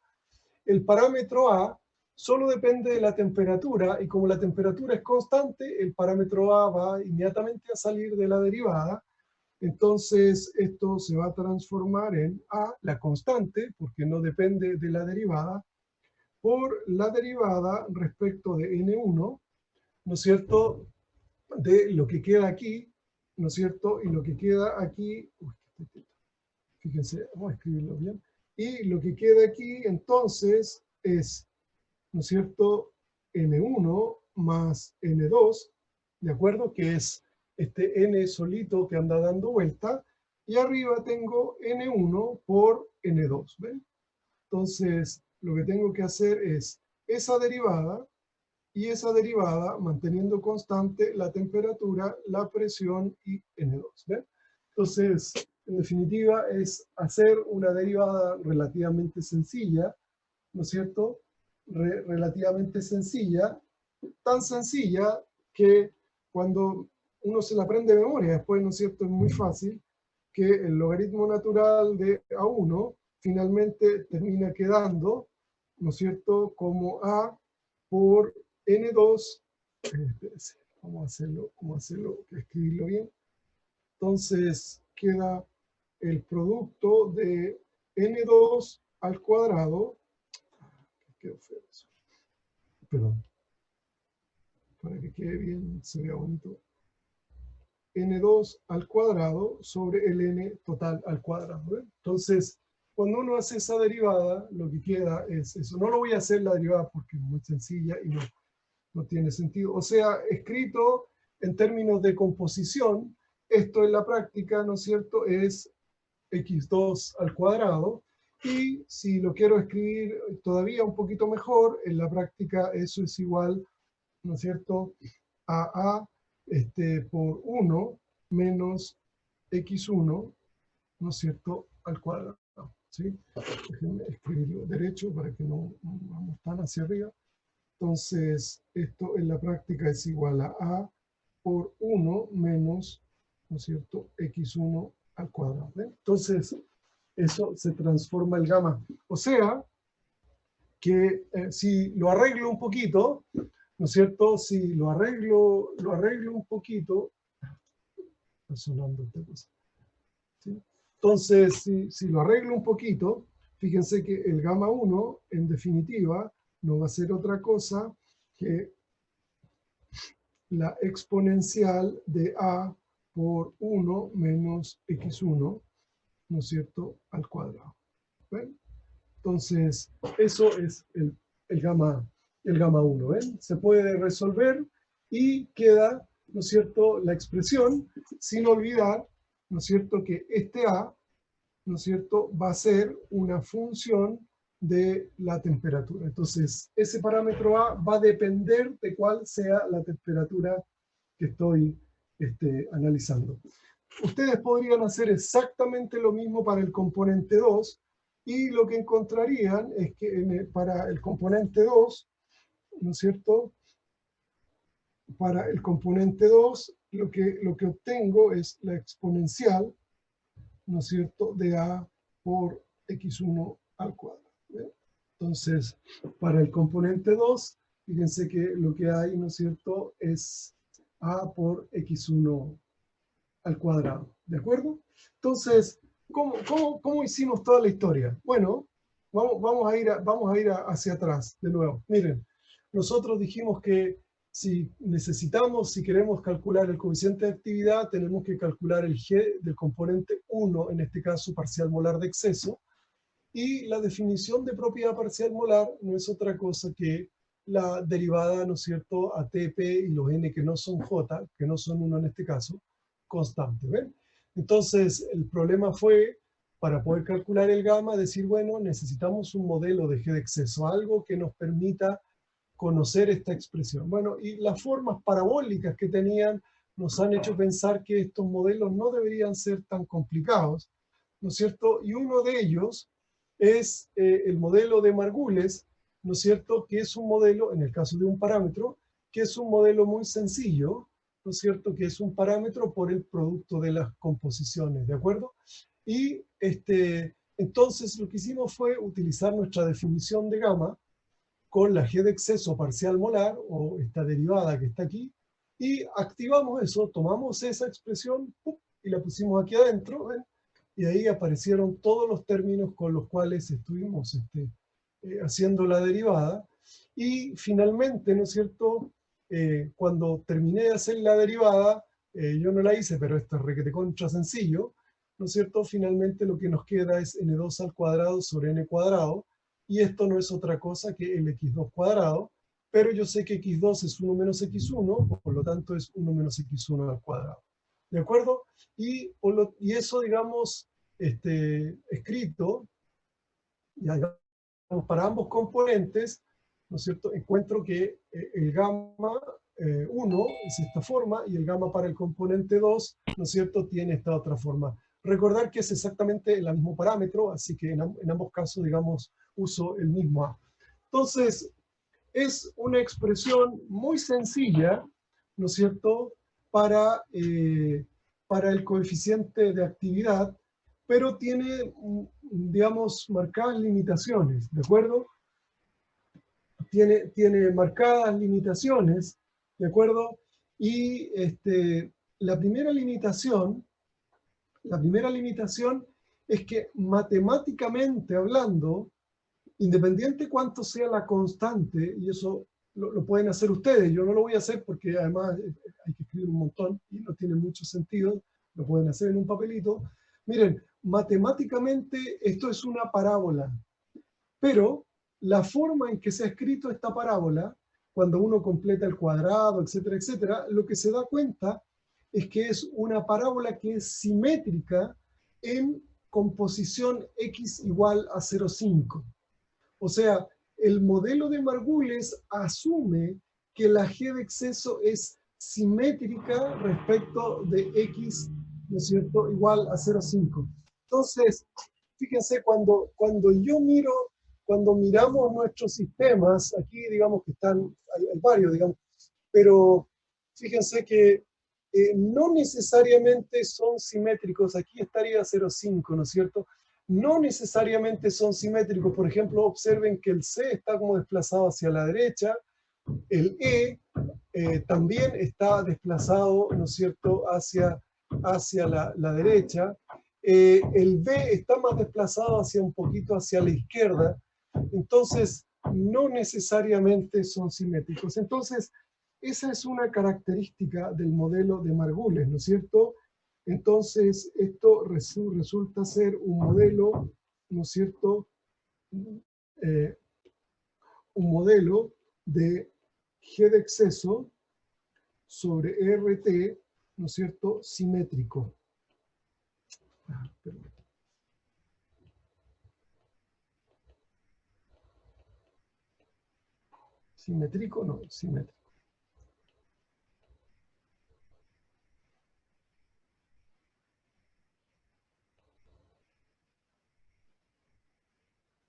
El parámetro A solo depende de la temperatura, y como la temperatura es constante, el parámetro A va inmediatamente a salir de la derivada. Entonces esto se va a transformar en A, la constante, porque no depende de la derivada, por la derivada respecto de N1, ¿no es cierto?, de lo que queda aquí, ¿no es cierto? Y lo que queda aquí, fíjense, vamos a escribirlo bien, y lo que queda aquí entonces es, ¿no es cierto?, N1 más N2, ¿de acuerdo? Que es este n solito que anda dando vuelta, y arriba tengo n1 por n2, ¿ven? Entonces, lo que tengo que hacer es esa derivada, y esa derivada manteniendo constante la temperatura, la presión y N2, ¿ven? Entonces, en definitiva, es hacer una derivada relativamente sencilla, ¿no es cierto? Relativamente sencilla, tan sencilla que cuando uno se la aprende de memoria, después, ¿no es cierto?, es muy fácil que el logaritmo natural de A1 finalmente termina quedando, ¿no es cierto?, como A por N2, vamos a hacerlo, escribirlo bien. Entonces queda el producto de N2 al cuadrado, quedó feo eso, perdón, para que quede bien, se vea bonito, N2 al cuadrado sobre el N total al cuadrado, ¿eh? Entonces, cuando uno hace esa derivada, lo que queda es eso. No lo voy a hacer la derivada porque es muy sencilla y no tiene sentido. O sea, escrito en términos de composición, esto en la práctica, ¿no es cierto?, es x2 al cuadrado. Y si lo quiero escribir todavía un poquito mejor, en la práctica eso es igual, ¿no es cierto?, a A por 1 menos x1, ¿no es cierto?, al cuadrado. ¿Sí? Déjenme escribirlo derecho para que no vamos tan hacia arriba. Entonces, esto en la práctica es igual a por 1 menos, ¿no es cierto?, x1 al cuadrado. ¿Ven? Entonces, eso se transforma el gamma. O sea, que si lo arreglo un poquito, ¿no es cierto? Si lo arreglo un poquito, está sonando esta cosa, ¿sí? Entonces, si lo arreglo un poquito, fíjense que el gamma 1, en definitiva, no va a ser otra cosa que la exponencial de a por 1 menos x1, ¿no es cierto?, al cuadrado. ¿Ven? Entonces, eso es el gamma 1, ¿ven? Se puede resolver y queda, ¿no es cierto?, la expresión, sin olvidar, ¿no es cierto?, que este a, ¿no es cierto?, va a ser una función de la temperatura. Entonces, ese parámetro a va a depender de cuál sea la temperatura que estoy analizando. Ustedes podrían hacer exactamente lo mismo para el componente 2, y lo que encontrarían es que para el componente 2, ¿no es cierto?, para el componente 2, lo que obtengo es la exponencial, ¿no es cierto?, de a por x1 al cuadrado. ¿Bien? Entonces, para el componente 2, fíjense que lo que hay, ¿no es cierto?, es a por x1 al cuadrado. ¿De acuerdo? Entonces, ¿cómo hicimos toda la historia? Bueno, vamos a ir hacia atrás de nuevo. Miren, nosotros dijimos que si queremos calcular el coeficiente de actividad, tenemos que calcular el G del componente 1, en este caso parcial molar de exceso, y la definición de propiedad parcial molar no es otra cosa que la derivada, ¿no es cierto?, a TP y los n que no son J, que no son 1 en este caso, constante. ¿Ven? Entonces, el problema fue, para poder calcular el gamma, decir, bueno, necesitamos un modelo de G de exceso, algo que nos permita conocer esta expresión. Bueno, y las formas parabólicas que tenían nos han hecho pensar que estos modelos no deberían ser tan complicados, ¿no es cierto? Y uno de ellos es el modelo de Margules, ¿no es cierto?, que es un modelo, en el caso de un parámetro, que es un modelo muy sencillo, ¿no es cierto?, que es un parámetro por el producto de las composiciones, ¿de acuerdo? Y entonces lo que hicimos fue utilizar nuestra definición de gamma con la G de exceso parcial molar, o esta derivada que está aquí, y activamos eso, tomamos esa expresión y la pusimos aquí adentro, ¿ven? Y ahí aparecieron todos los términos con los cuales estuvimos haciendo la derivada. Y finalmente, ¿no es cierto?, cuando terminé de hacer la derivada, yo no la hice, pero esto es requete contra sencillo, ¿no es cierto?, finalmente lo que nos queda es n2 al cuadrado sobre n cuadrado, y esto no es otra cosa que el x2 cuadrado, pero yo sé que x2 es 1 menos x1, por lo tanto es 1 menos x1 al cuadrado. ¿De acuerdo? Y eso, digamos, escrito, ya digamos, para ambos componentes, ¿no es cierto? Encuentro que el gamma 1 es esta forma y el gamma para el componente 2, ¿no es cierto?, tiene esta otra forma. Recordar que es exactamente el mismo parámetro, así que en ambos casos, digamos, uso el mismo A. Entonces, es una expresión muy sencilla, ¿no es cierto?, para el coeficiente de actividad, pero tiene, digamos, marcadas limitaciones, ¿de acuerdo? Tiene marcadas limitaciones, ¿de acuerdo? Y la primera limitación es que matemáticamente hablando, independiente cuánto sea la constante, y eso lo pueden hacer ustedes, yo no lo voy a hacer porque además hay que escribir un montón y no tiene mucho sentido, lo pueden hacer en un papelito. Miren, matemáticamente esto es una parábola, pero la forma en que se ha escrito esta parábola, cuando uno completa el cuadrado, etcétera, etcétera, lo que se da cuenta es que es una parábola que es simétrica en composición x igual a 0,5. O sea, el modelo de Margules asume que la g de exceso es simétrica respecto de x, ¿no es cierto?, igual a 0,5. Entonces, fíjense, cuando miramos nuestros sistemas, aquí digamos que hay varios, digamos, pero fíjense que no necesariamente son simétricos. Aquí estaría 0,5, ¿no es cierto? No necesariamente son simétricos. Por ejemplo, observen que el C está como desplazado hacia la derecha, el E también está desplazado, ¿no es cierto?, hacia la derecha. El B está más desplazado hacia un poquito hacia la izquierda. Entonces, no necesariamente son simétricos. Entonces, esa es una característica del modelo de Margules, ¿no es cierto? Entonces, esto resulta ser un modelo, ¿no es cierto?, un modelo de G de exceso sobre RT, ¿no es cierto?, simétrico. ¿Simétrico? No, simétrico.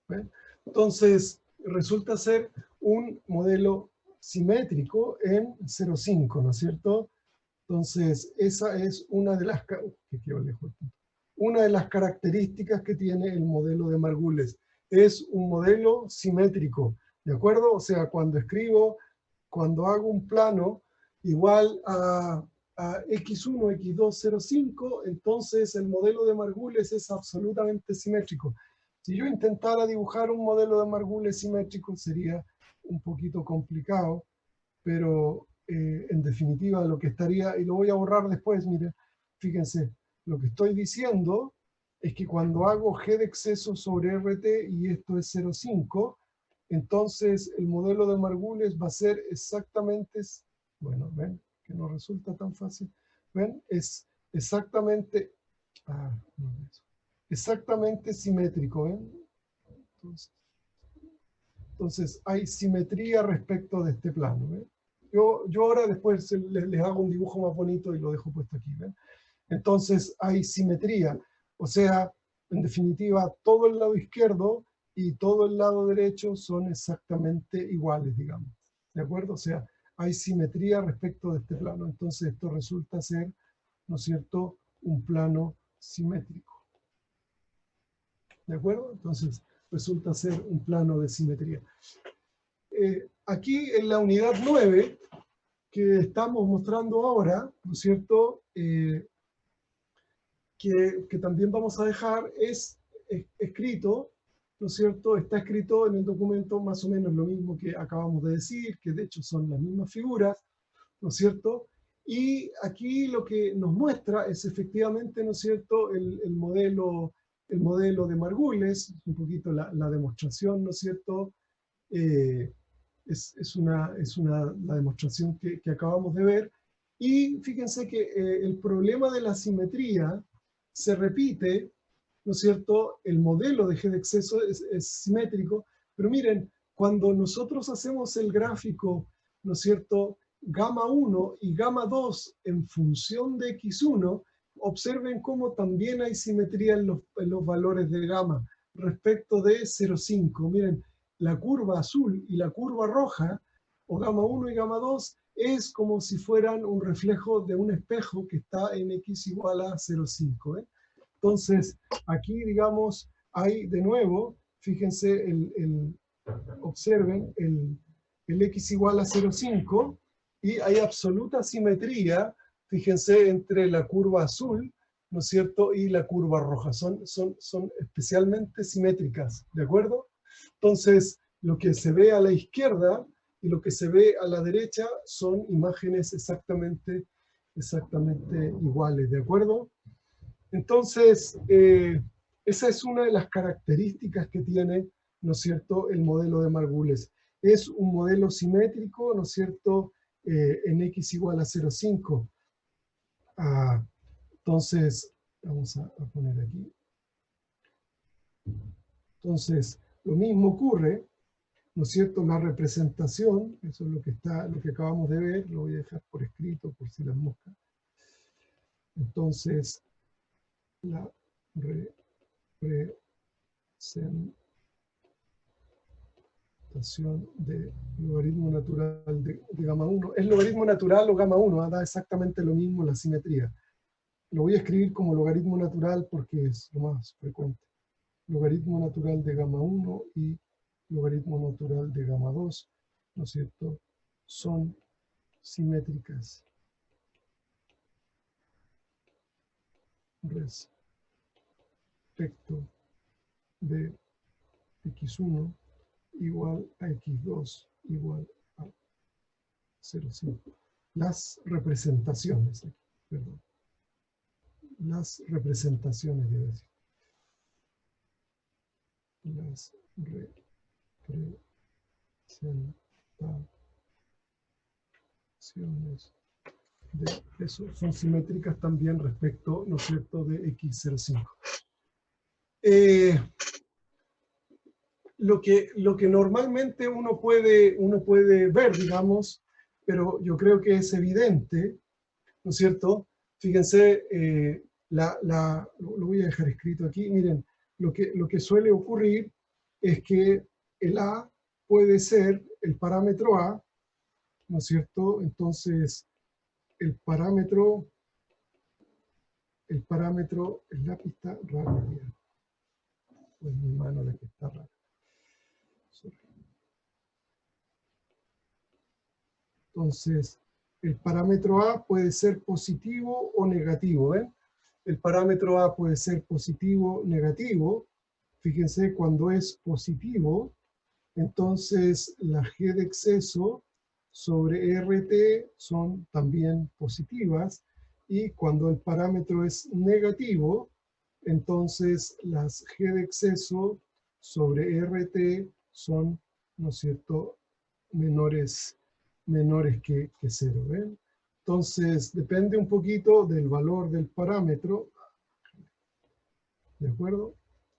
¿Ven? Entonces, resulta ser un modelo simétrico en 0,5, ¿no es cierto? Entonces, esa es una de las características que tiene el modelo de Margules. Es un modelo simétrico, ¿de acuerdo? O sea, cuando hago un plano igual a x1, x2, 0,5, entonces el modelo de Margules es absolutamente simétrico. Si yo intentara dibujar un modelo de Margules simétrico sería un poquito complicado, pero en definitiva lo que estaría, y lo voy a borrar después, miren, fíjense, lo que estoy diciendo es que cuando hago g de exceso sobre RT y esto es 0,5, entonces el modelo de Margules va a ser exactamente, bueno, ven que no resulta tan fácil, ven, es exactamente, exactamente simétrico, ¿ven? Entonces hay simetría respecto de este plano, ¿ven? Yo ahora después les hago un dibujo más bonito y lo dejo puesto aquí, ¿ven? Entonces hay simetría, o sea, en definitiva, todo el lado izquierdo y todo el lado derecho son exactamente iguales, digamos, ¿de acuerdo? O sea, hay simetría respecto de este plano, entonces esto resulta ser, ¿no es cierto?, un plano simétrico, ¿de acuerdo? Entonces resulta ser un plano de simetría. Aquí en la unidad 9, que estamos mostrando ahora, ¿no es cierto?, que también vamos a dejar, es escrito, ¿no es cierto?, está escrito en el documento más o menos lo mismo que acabamos de decir, que de hecho son las mismas figuras, ¿no es cierto? Y aquí lo que nos muestra es efectivamente, ¿no es cierto?, el modelo de Margules, un poquito la demostración, ¿no es cierto?, la demostración que acabamos de ver. Y fíjense que el problema de la simetría se repite, ¿no es cierto? El modelo de G de exceso es simétrico, pero miren, cuando nosotros hacemos el gráfico, ¿no es cierto?, gamma 1 y gamma 2 en función de x1, observen cómo también hay simetría en los valores de gamma respecto de 0,5. Miren, la curva azul y la curva roja, o gamma 1 y gamma 2, es como si fueran un reflejo de un espejo que está en x igual a 0,5. Entonces, aquí, digamos, hay de nuevo, fíjense, observen el x igual a 0,5 y hay absoluta simetría, fíjense, entre la curva azul, ¿no es cierto?, y la curva roja. Son especialmente simétricas, ¿de acuerdo? Entonces, lo que se ve a la izquierda y lo que se ve a la derecha son imágenes exactamente iguales, ¿de acuerdo? Entonces, esa es una de las características que tiene, ¿no es cierto?, el modelo de Margules. Es un modelo simétrico, ¿no es cierto?, en x igual a 0,5. Entonces, vamos a poner aquí. Entonces, lo mismo ocurre, ¿no es cierto?, la representación, eso es lo que acabamos de ver, lo voy a dejar por escrito por si las moscas. Entonces, la representación de logaritmo natural de gamma 1. ¿Es logaritmo natural o gamma 1? Da exactamente lo mismo la simetría. Lo voy a escribir como logaritmo natural porque es lo más frecuente. Logaritmo natural de gamma 1 y logaritmo natural de gamma 2, ¿no es cierto?, son simétricas respecto de x1 igual a x2 igual a 0,5. Las representaciones, perdón. Las representaciones, debo decir. Las representaciones de eso son simétricas también respecto, ¿no es cierto?, de x05. Lo que normalmente uno puede ver, digamos, pero yo creo que es evidente, ¿no es cierto? Fíjense, lo voy a dejar escrito aquí. Miren, lo que suele ocurrir es que el A puede ser el parámetro A, ¿no es cierto? Entonces, el parámetro, el lápiz está raro, pues mi mano la que está rara. Entonces, el parámetro A puede ser positivo o negativo, ¿eh? El parámetro A puede ser positivo o negativo. Fíjense, cuando es positivo, entonces la G de exceso sobre RT son también positivas. Y cuando el parámetro es negativo, entonces las G de exceso sobre RT son, ¿no es cierto?, menores que 0. ¿Ven? Entonces, depende un poquito del valor del parámetro. ¿De acuerdo?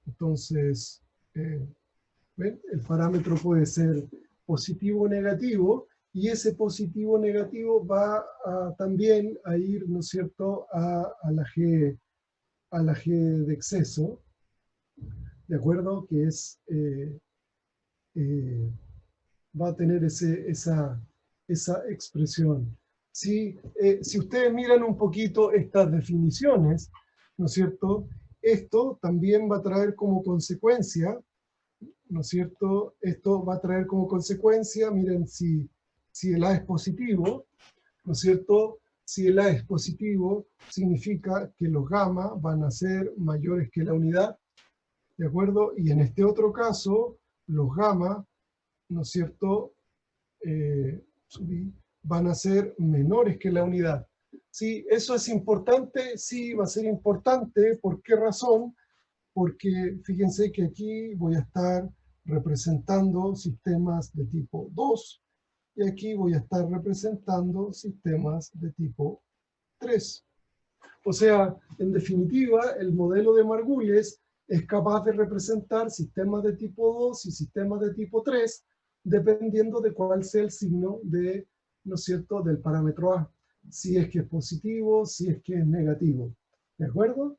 Entonces, ¿ven? El parámetro puede ser positivo o negativo, y ese positivo o negativo va también a ir, ¿no es cierto?, a la G de exceso, ¿de acuerdo? Que es, va a tener esa expresión. Si ustedes miran un poquito estas definiciones, ¿no es cierto?, esto también va a traer como consecuencia, ¿no es cierto?, esto va a traer como consecuencia, miren, si el A es positivo, ¿no es cierto?, si el A es positivo, significa que los gamma van a ser mayores que la unidad, ¿de acuerdo? Y en este otro caso, los gamma, ¿no es cierto?, van a ser menores que la unidad. ¿Sí? ¿Eso es importante? Sí, va a ser importante. ¿Por qué razón? Porque fíjense que aquí voy a estar representando sistemas de tipo 2 y aquí voy a estar representando sistemas de tipo 3. O sea, en definitiva, el modelo de Margulies es capaz de representar sistemas de tipo 2 y sistemas de tipo 3, dependiendo de cuál sea el signo de, ¿no es cierto?, del parámetro A. Si es que es positivo, si es que es negativo. ¿De acuerdo?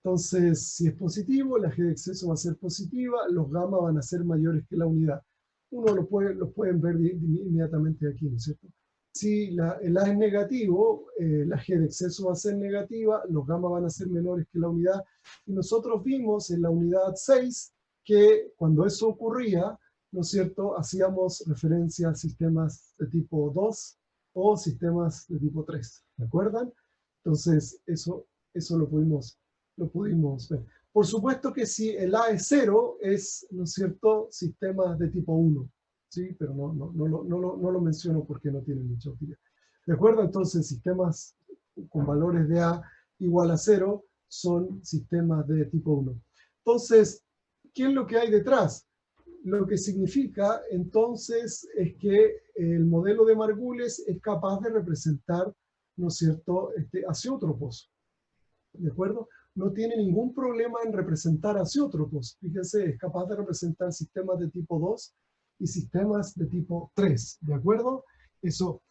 Entonces, si es positivo, la G de exceso va a ser positiva, los gamma van a ser mayores que la unidad. Uno los pueden ver inmediatamente aquí, ¿no es cierto? Si el A es negativo, la G de exceso va a ser negativa, los gamma van a ser menores que la unidad. Y nosotros vimos en la unidad 6 que cuando eso ocurría, ¿no es cierto?, hacíamos referencia a sistemas de tipo 2 o sistemas de tipo 3. ¿De acuerdo? Entonces, eso lo pudimos ver. Por supuesto que si el A es 0, es, ¿no es cierto?, sistemas de tipo 1. ¿Sí? Pero no lo menciono porque no tiene mucha utilidad. ¿De acuerdo? Entonces, sistemas con valores de A igual a 0 son sistemas de tipo 1. Entonces, ¿qué es lo que hay detrás? Lo que significa, entonces, es que el modelo de Margulies es capaz de representar, ¿no es cierto?, azeótropos. ¿De acuerdo? No tiene ningún problema en representar azeótropos. Fíjense, es capaz de representar sistemas de tipo 2 y sistemas de tipo 3. ¿De acuerdo? Eso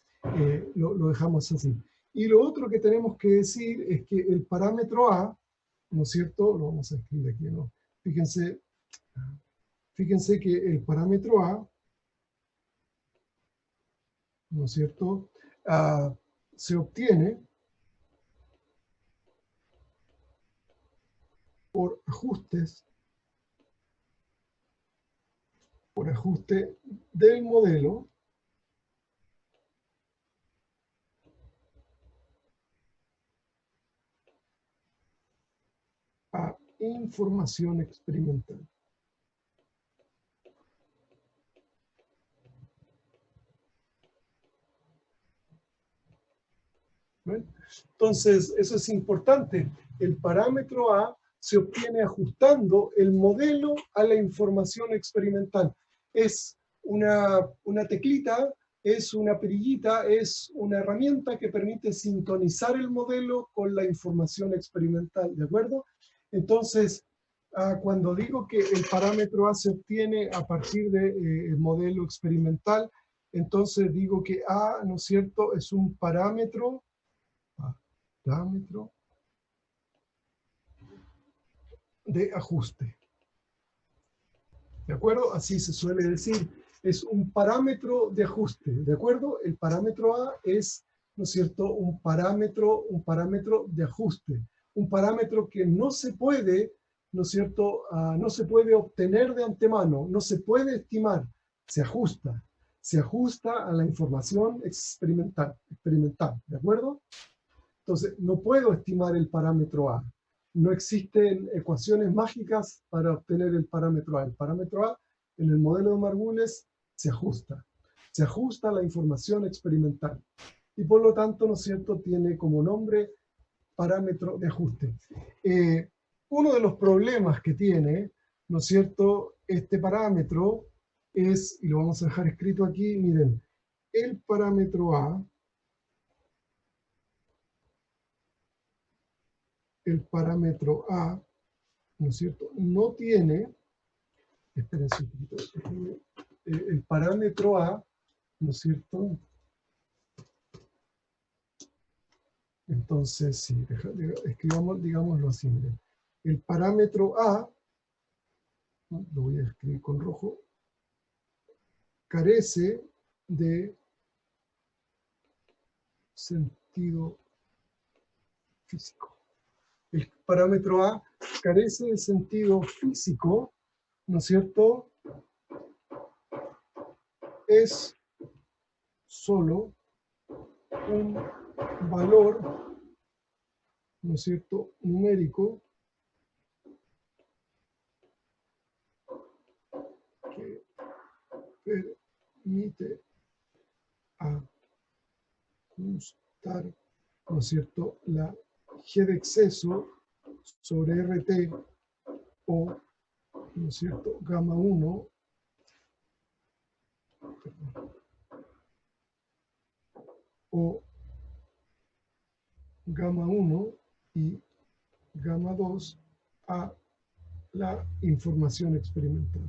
lo dejamos así. Y lo otro que tenemos que decir es que el parámetro A, ¿no es cierto? Lo vamos a escribir aquí, ¿no? Fíjense que el parámetro A, ¿no es cierto?, se obtiene por ajuste del modelo a información experimental. ¿Ven? Entonces, eso es importante. El parámetro A se obtiene ajustando el modelo a la información experimental. Es una teclita, es una perillita, es una herramienta que permite sintonizar el modelo con la información experimental, ¿de acuerdo? Entonces, cuando digo que el parámetro A se obtiene a partir del modelo experimental, entonces digo que A, ¿no es cierto?, es un parámetro de ajuste. ¿De acuerdo? Así se suele decir. Es un parámetro de ajuste. ¿De acuerdo? El parámetro A es, ¿no es cierto?, un parámetro de ajuste. Un parámetro que no se puede, ¿no es cierto?, no se puede obtener de antemano, no se puede estimar. Se ajusta. Se ajusta a la información experimental. ¿De acuerdo? Entonces, no puedo estimar el parámetro A. No existen ecuaciones mágicas para obtener el parámetro A. El parámetro A en el modelo de Margulies se ajusta. Se ajusta a la información experimental. Y por lo tanto, ¿no es cierto?, tiene como nombre parámetro de ajuste. Uno de los problemas que tiene, ¿no es cierto?, este parámetro es, y lo vamos a dejar escrito aquí, miren, el parámetro A, ¿no es cierto?, no tiene, espérense un poquito, el parámetro A, ¿no es cierto? Entonces, sí, escribamos, digámoslo así, miren. El parámetro A, ¿no?, lo voy a escribir con rojo, carece de sentido físico. El parámetro A carece de sentido físico, ¿no es cierto? Es solo un valor, ¿no es cierto?, numérico que permite ajustar, ¿no es cierto?, la G de exceso sobre RT o, ¿no es cierto?, gamma 1 o gamma 1 y gamma 2 a la información experimental.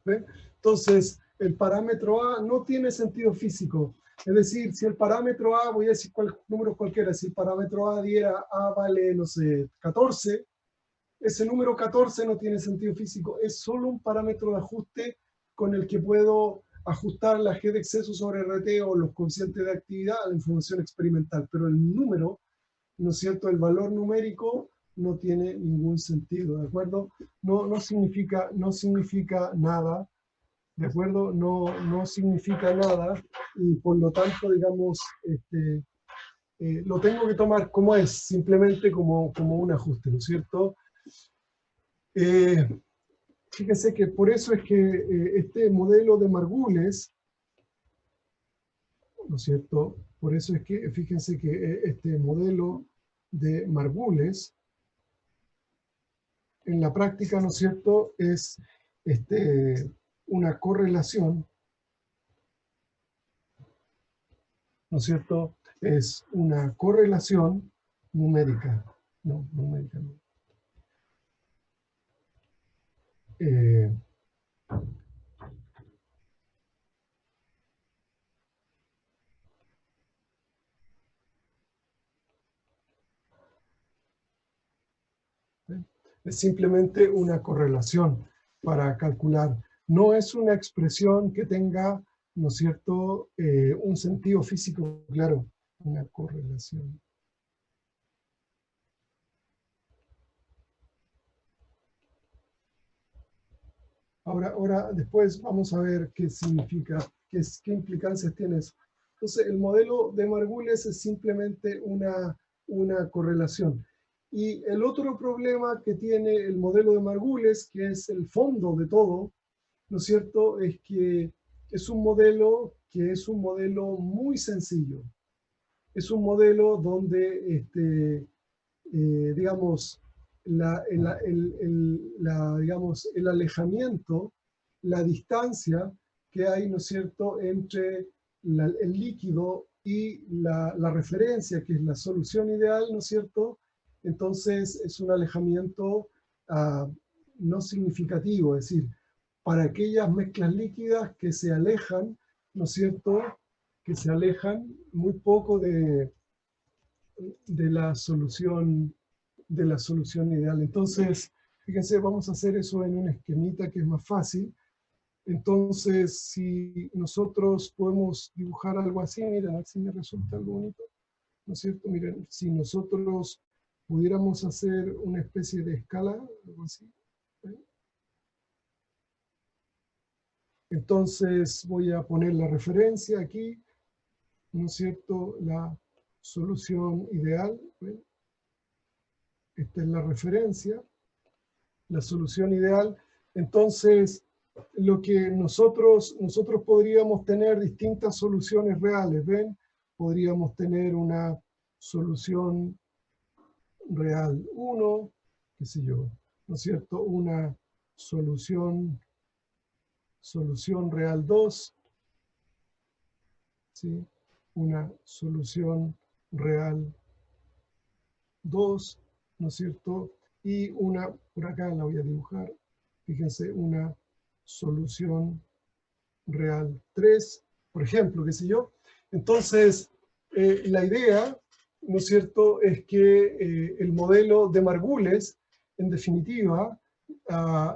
¿Ve? Entonces, el parámetro A no tiene sentido físico. Es decir, si el parámetro A, voy a decir número cualquiera, si el parámetro A diera A vale, no sé, 14, ese número 14 no tiene sentido físico. Es solo un parámetro de ajuste con el que puedo ajustar la G de exceso sobre RT o los coeficientes de actividad a la información experimental. Pero el número, ¿no es cierto? El valor numérico no tiene ningún sentido, ¿de acuerdo? No significa nada, ¿de acuerdo? No significa nada y por lo tanto, digamos, lo tengo que tomar como es, simplemente como un ajuste, ¿no es cierto? Fíjense que por eso es que este modelo de Margules, ¿no es cierto? Por eso es que, fíjense que este modelo de Margules, en la práctica, ¿no es cierto?, es una correlación, ¿no es cierto?, es una correlación numérica, no, numérica no. Es simplemente una correlación para calcular. No es una expresión que tenga, ¿no es cierto?, un sentido físico claro, una correlación. Ahora después vamos a ver qué significa, qué implicancias tiene eso. Entonces, el modelo de Margules es simplemente una correlación. Y el otro problema que tiene el modelo de Margules, que es el fondo de todo, ¿no es cierto?, es que es un modelo que es un modelo muy sencillo. Es un modelo donde, digamos, digamos, el alejamiento, la distancia que hay, ¿no es cierto?, entre el líquido y la referencia, que es la solución ideal, ¿no es cierto? Entonces es un alejamiento no significativo, es decir, para aquellas mezclas líquidas que se alejan, ¿no es cierto?, que se alejan muy poco de la solución ideal. Entonces, fíjense, vamos a hacer eso en un esquemita que es más fácil. Entonces, si nosotros podemos dibujar algo así, miren, a ver si me resulta algo bonito, ¿no es cierto? Miren, si nosotros pudiéramos hacer una especie de escala, algo así. ¿Eh? Entonces, voy a poner la referencia aquí, ¿no es cierto? La solución ideal. ¿Ven? Esta es la referencia, la solución ideal. Entonces, lo que nosotros podríamos tener distintas soluciones reales, ¿ven? Podríamos tener una solución real 1, qué sé yo, ¿no es cierto? Una solución real 2, ¿sí? Una solución real 2, ¿no es cierto? Y una, por acá la voy a dibujar, fíjense, una solución real 3, por ejemplo, qué sé yo. Entonces, la idea, ¿no es cierto?, es que el modelo de Margules, en definitiva,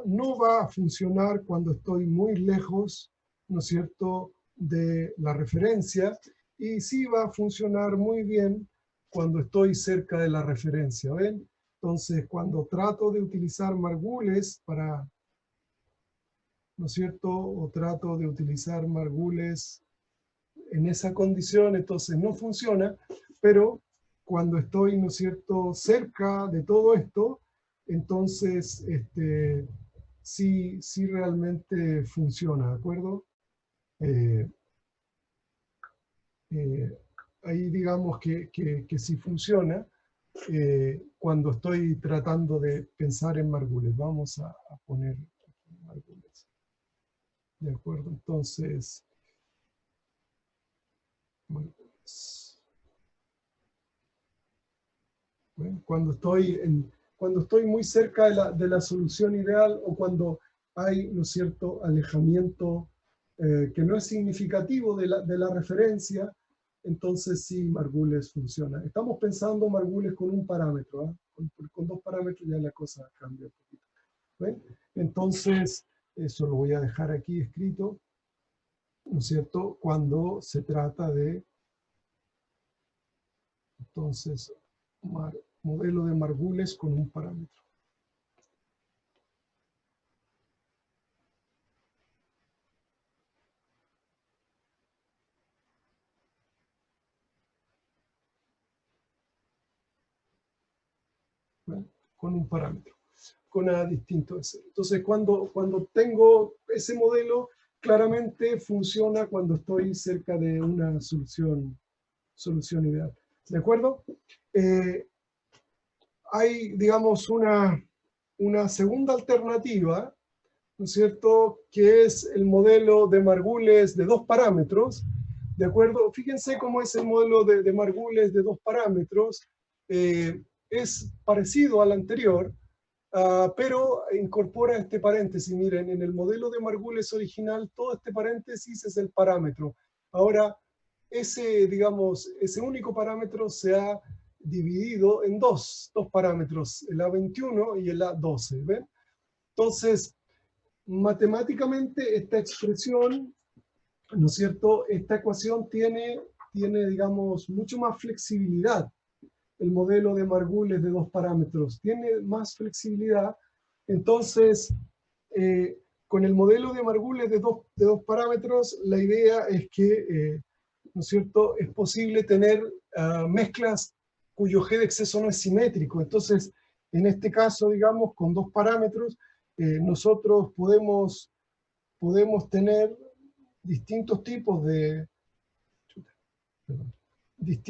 no va a funcionar cuando estoy muy lejos, ¿no es cierto?, de la referencia, y sí va a funcionar muy bien cuando estoy cerca de la referencia, ¿ven? Entonces, cuando trato de utilizar Margules para, ¿no es cierto?, o trato de utilizar Margules en esa condición, entonces no funciona, pero cuando estoy, ¿no es cierto?, cerca de todo esto, entonces sí realmente funciona, ¿de acuerdo? Eh, ahí digamos que sí funciona cuando estoy tratando de pensar en Margules. Vamos a poner aquí Margules. ¿De acuerdo? Entonces, Margules. Bueno, cuando estoy muy cerca de la solución ideal o cuando hay, ¿no es cierto?, alejamiento que no es significativo de la referencia, entonces sí, Margules funciona. Estamos pensando Margules con un parámetro, ¿eh? Con dos parámetros ya la cosa cambia un poquito. ¿Ven? Entonces, eso lo voy a dejar aquí escrito, ¿no es cierto?, cuando se trata de, entonces, modelo de Margules con un parámetro. ¿Ven? Con un parámetro, con A distinto de 0. Entonces, cuando tengo ese modelo, claramente funciona cuando estoy cerca de una solución ideal. ¿De acuerdo? Hay, digamos, una segunda alternativa, ¿no es cierto?, que es el modelo de Margules de dos parámetros. ¿De acuerdo? Fíjense cómo es el modelo de Margules de dos parámetros. Es parecido al anterior, pero incorpora este paréntesis. Miren, en el modelo de Margules original, todo este paréntesis es el parámetro. Ahora, digamos, ese único parámetro se ha dividido en dos parámetros, el A21 y el A12. ¿Ven? Entonces, matemáticamente esta expresión, ¿no es cierto?, esta ecuación tiene, digamos, mucho más flexibilidad. El modelo de Margules de dos parámetros tiene más flexibilidad. Entonces, con el modelo de Margules de dos parámetros, la idea es que, ¿no es cierto?, es posible tener mezclas cuyo G de exceso no es simétrico. Entonces, en este caso, digamos, con dos parámetros, nosotros podemos tener distintos tipos de, G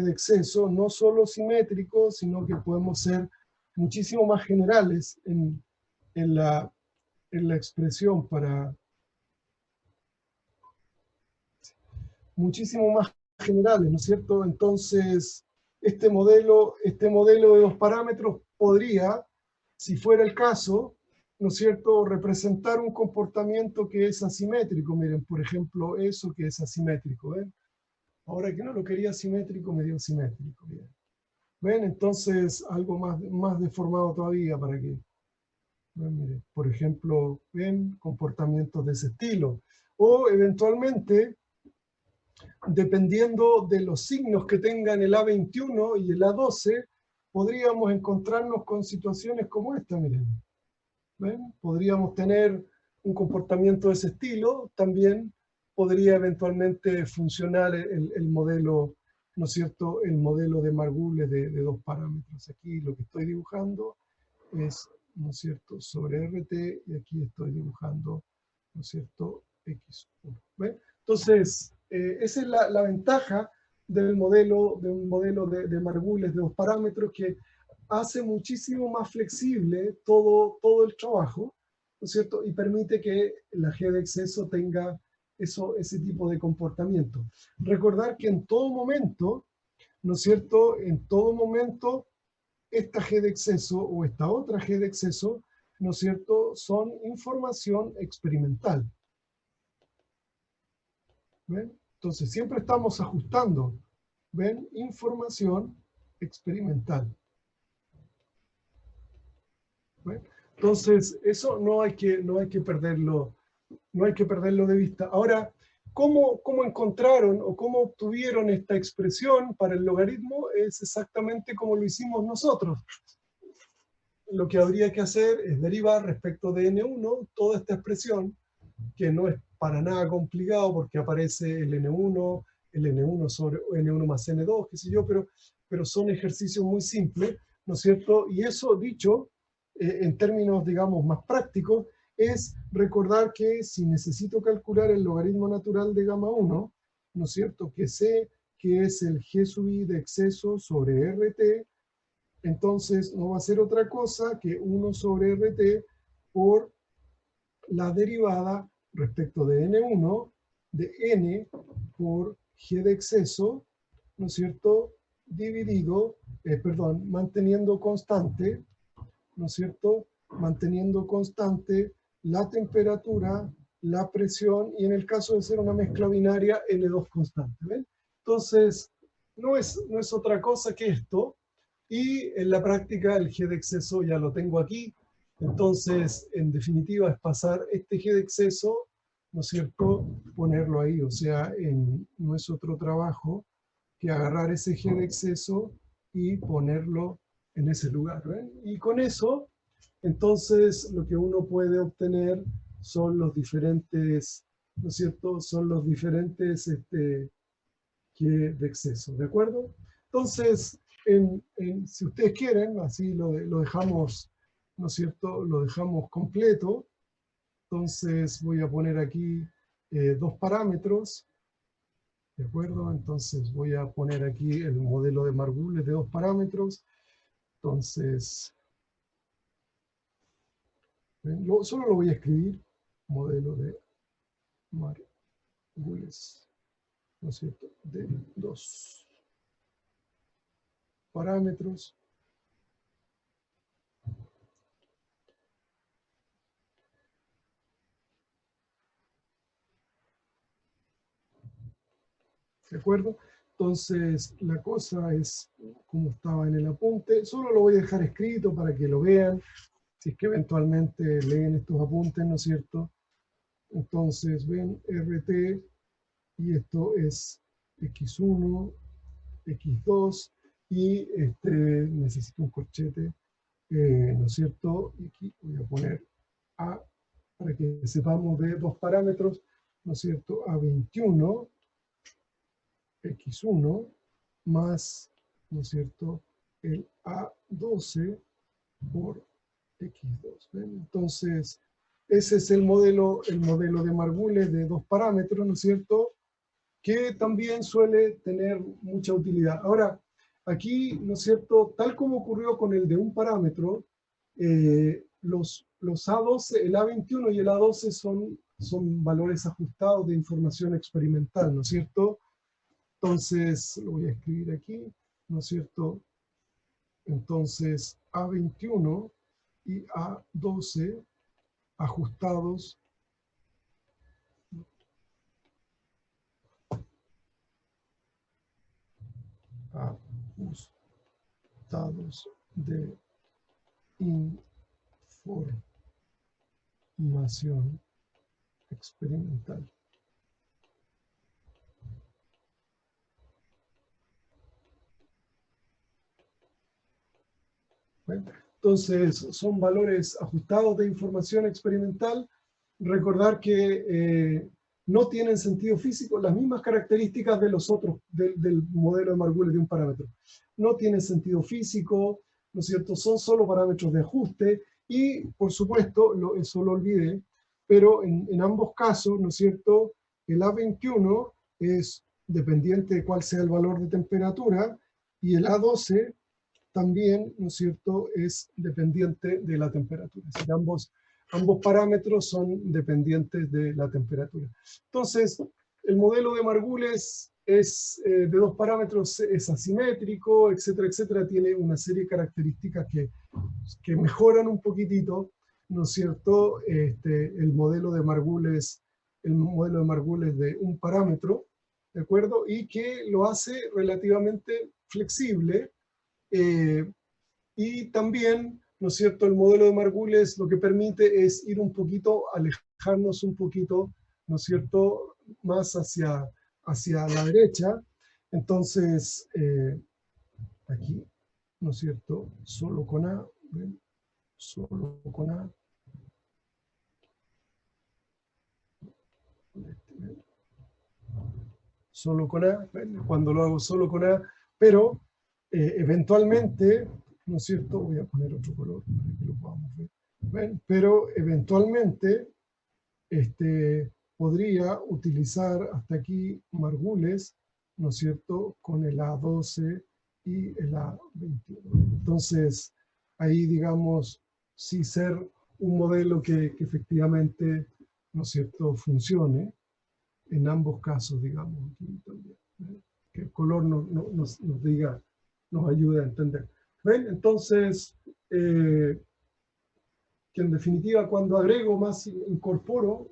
de exceso, no solo simétricos, sino que podemos ser muchísimo más generales en la expresión muchísimo más generales, ¿no es cierto? Entonces, este modelo de dos parámetros podría, si fuera el caso, ¿no es cierto?, representar un comportamiento que es asimétrico. Miren, por ejemplo, eso que es asimétrico, ¿ven? Ahora que no lo quería simétrico, me dio simétrico. Bien. ¿Ven? Entonces, algo más deformado todavía para que, ¿ven? Miren, por ejemplo, ven comportamientos de ese estilo. O eventualmente, dependiendo de los signos que tengan el A21 y el A12, podríamos encontrarnos con situaciones como esta, miren. ¿Ven? Podríamos tener un comportamiento de ese estilo. También podría eventualmente funcionar el modelo, ¿no es cierto?, el modelo de Margules de dos parámetros. Aquí lo que estoy dibujando es, ¿no es cierto?, sobre RT, y aquí estoy dibujando, ¿no es cierto?, X1. ¿Ven? Entonces, esa es la ventaja de un modelo de Margules de dos parámetros, que hace muchísimo más flexible todo el trabajo, ¿no es cierto?, y permite que la G de exceso tenga ese tipo de comportamiento. Recordar que en todo momento, ¿no es cierto?, en todo momento, esta G de exceso o esta otra G de exceso, ¿no es cierto?, son información experimental. ¿Ven? Entonces, siempre estamos ajustando, ¿ven?, información experimental. ¿Ven? Entonces, eso no hay que perderlo de vista. Ahora, ¿cómo encontraron o cómo obtuvieron esta expresión para el logaritmo? Es exactamente como lo hicimos nosotros. Lo que habría que hacer es derivar respecto de n1 toda esta expresión, que no es para nada complicado porque aparece el n1 sobre n1 más n2, qué sé yo, pero son ejercicios muy simples, ¿no es cierto? Y eso dicho, en términos, digamos, más prácticos, es recordar que si necesito calcular el logaritmo natural de gamma 1, ¿no es cierto?, que sé que es el G sub I de exceso sobre RT, entonces no va a ser otra cosa que 1 sobre RT por la derivada respecto de N1 de N por G de exceso, ¿no es cierto?, dividido, perdón, manteniendo constante, ¿no es cierto?, manteniendo constante la temperatura, la presión y en el caso de ser una mezcla binaria, N2 constante. ¿Ven? Entonces, no es otra cosa que esto. Y en la práctica el G de exceso ya lo tengo aquí. Entonces, en definitiva, es pasar este G de exceso, ¿no es cierto?, ponerlo ahí. O sea, no es otro trabajo que agarrar ese G de exceso y ponerlo en ese lugar. ¿Ven? Y con eso, entonces, lo que uno puede obtener son los diferentes, ¿no es cierto?, son los diferentes G de exceso, ¿de acuerdo? Entonces, si ustedes quieren, así lo dejamos, ¿no es cierto?, lo dejamos completo. Entonces, voy a poner aquí dos parámetros, ¿de acuerdo? Entonces, voy a poner aquí el modelo de Margules de dos parámetros. Entonces, solo lo voy a escribir, modelo de Margules, ¿no es cierto?, de dos parámetros. ¿De acuerdo? Entonces, la cosa es como estaba en el apunte. Solo lo voy a dejar escrito para que lo vean, si es que eventualmente leen estos apuntes, ¿no es cierto? Entonces, ven, RT, y esto es X1, X2, y necesito un corchete, ¿no es cierto? Y aquí voy a poner A, para que sepamos de dos parámetros, ¿no es cierto? A21, X1 más, ¿no es cierto?, el A12 por X2. ¿Ven? Entonces, ese es el modelo de Margules de dos parámetros, ¿no es cierto?, que también suele tener mucha utilidad. Ahora, aquí, ¿no es cierto?, tal como ocurrió con el de un parámetro, los A12, el A21 y el A12 son valores ajustados de información experimental, ¿no es cierto? Entonces, lo voy a escribir aquí, ¿no es cierto? Entonces, A21 y A12 ajustados de información experimental. ¿Ven? Entonces, son valores ajustados de información experimental. Recordar que no tienen sentido físico, las mismas características de los otros, del modelo de Margules de un parámetro. No tienen sentido físico, ¿no es cierto? Son solo parámetros de ajuste y, por supuesto, eso lo olvidé, pero en ambos casos, ¿no es cierto?, el A21 es dependiente de cuál sea el valor de temperatura y el A12 también, ¿no es cierto?, es dependiente de la temperatura. Es decir, ambos parámetros son dependientes de la temperatura. Entonces, el modelo de Margules es de dos parámetros, es asimétrico, etcétera, etcétera. Tiene una serie de características que mejoran un poquitito, ¿no es cierto?, el modelo de Margules de un parámetro, ¿de acuerdo? Y que lo hace relativamente flexible. Y también, ¿no es cierto?, el modelo de Margules lo que permite es ir un poquito, alejarnos un poquito, ¿no es cierto?, más hacia la derecha. Entonces, aquí, ¿no es cierto?, solo con A, ¿ven? Solo con A. Solo con A, ¿ven? Cuando lo hago solo con A, pero eventualmente, ¿no es cierto? Voy a poner otro color para que lo podamos ver. ¿Ven? Pero eventualmente, podría utilizar hasta aquí Margules, ¿no es cierto?, con el A12 y el A21. Entonces, ahí, digamos, sí ser un modelo que efectivamente, ¿no es cierto?, funcione en ambos casos, digamos, aquí también, ¿eh? Que el color nos diga, nos ayude a entender. ¿Ven? Entonces, que en definitiva cuando agrego más, incorporo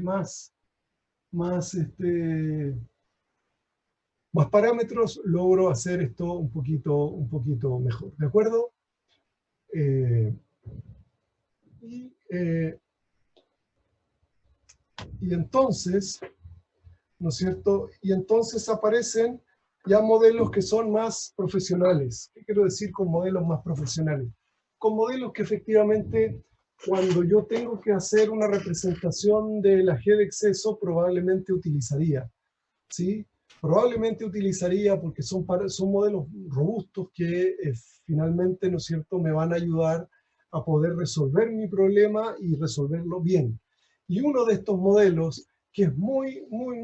más parámetros, logro hacer esto un poquito mejor, ¿de acuerdo? Y entonces, ¿no es cierto? Y entonces aparecen ya modelos que son más profesionales. ¿Qué quiero decir con modelos más profesionales? Con modelos que efectivamente, cuando yo tengo que hacer una representación de la G de exceso, probablemente utilizaría, ¿sí? Probablemente utilizaría porque son modelos robustos que finalmente, ¿no es cierto?, me van a ayudar a poder resolver mi problema y resolverlo bien. Y uno de estos modelos que es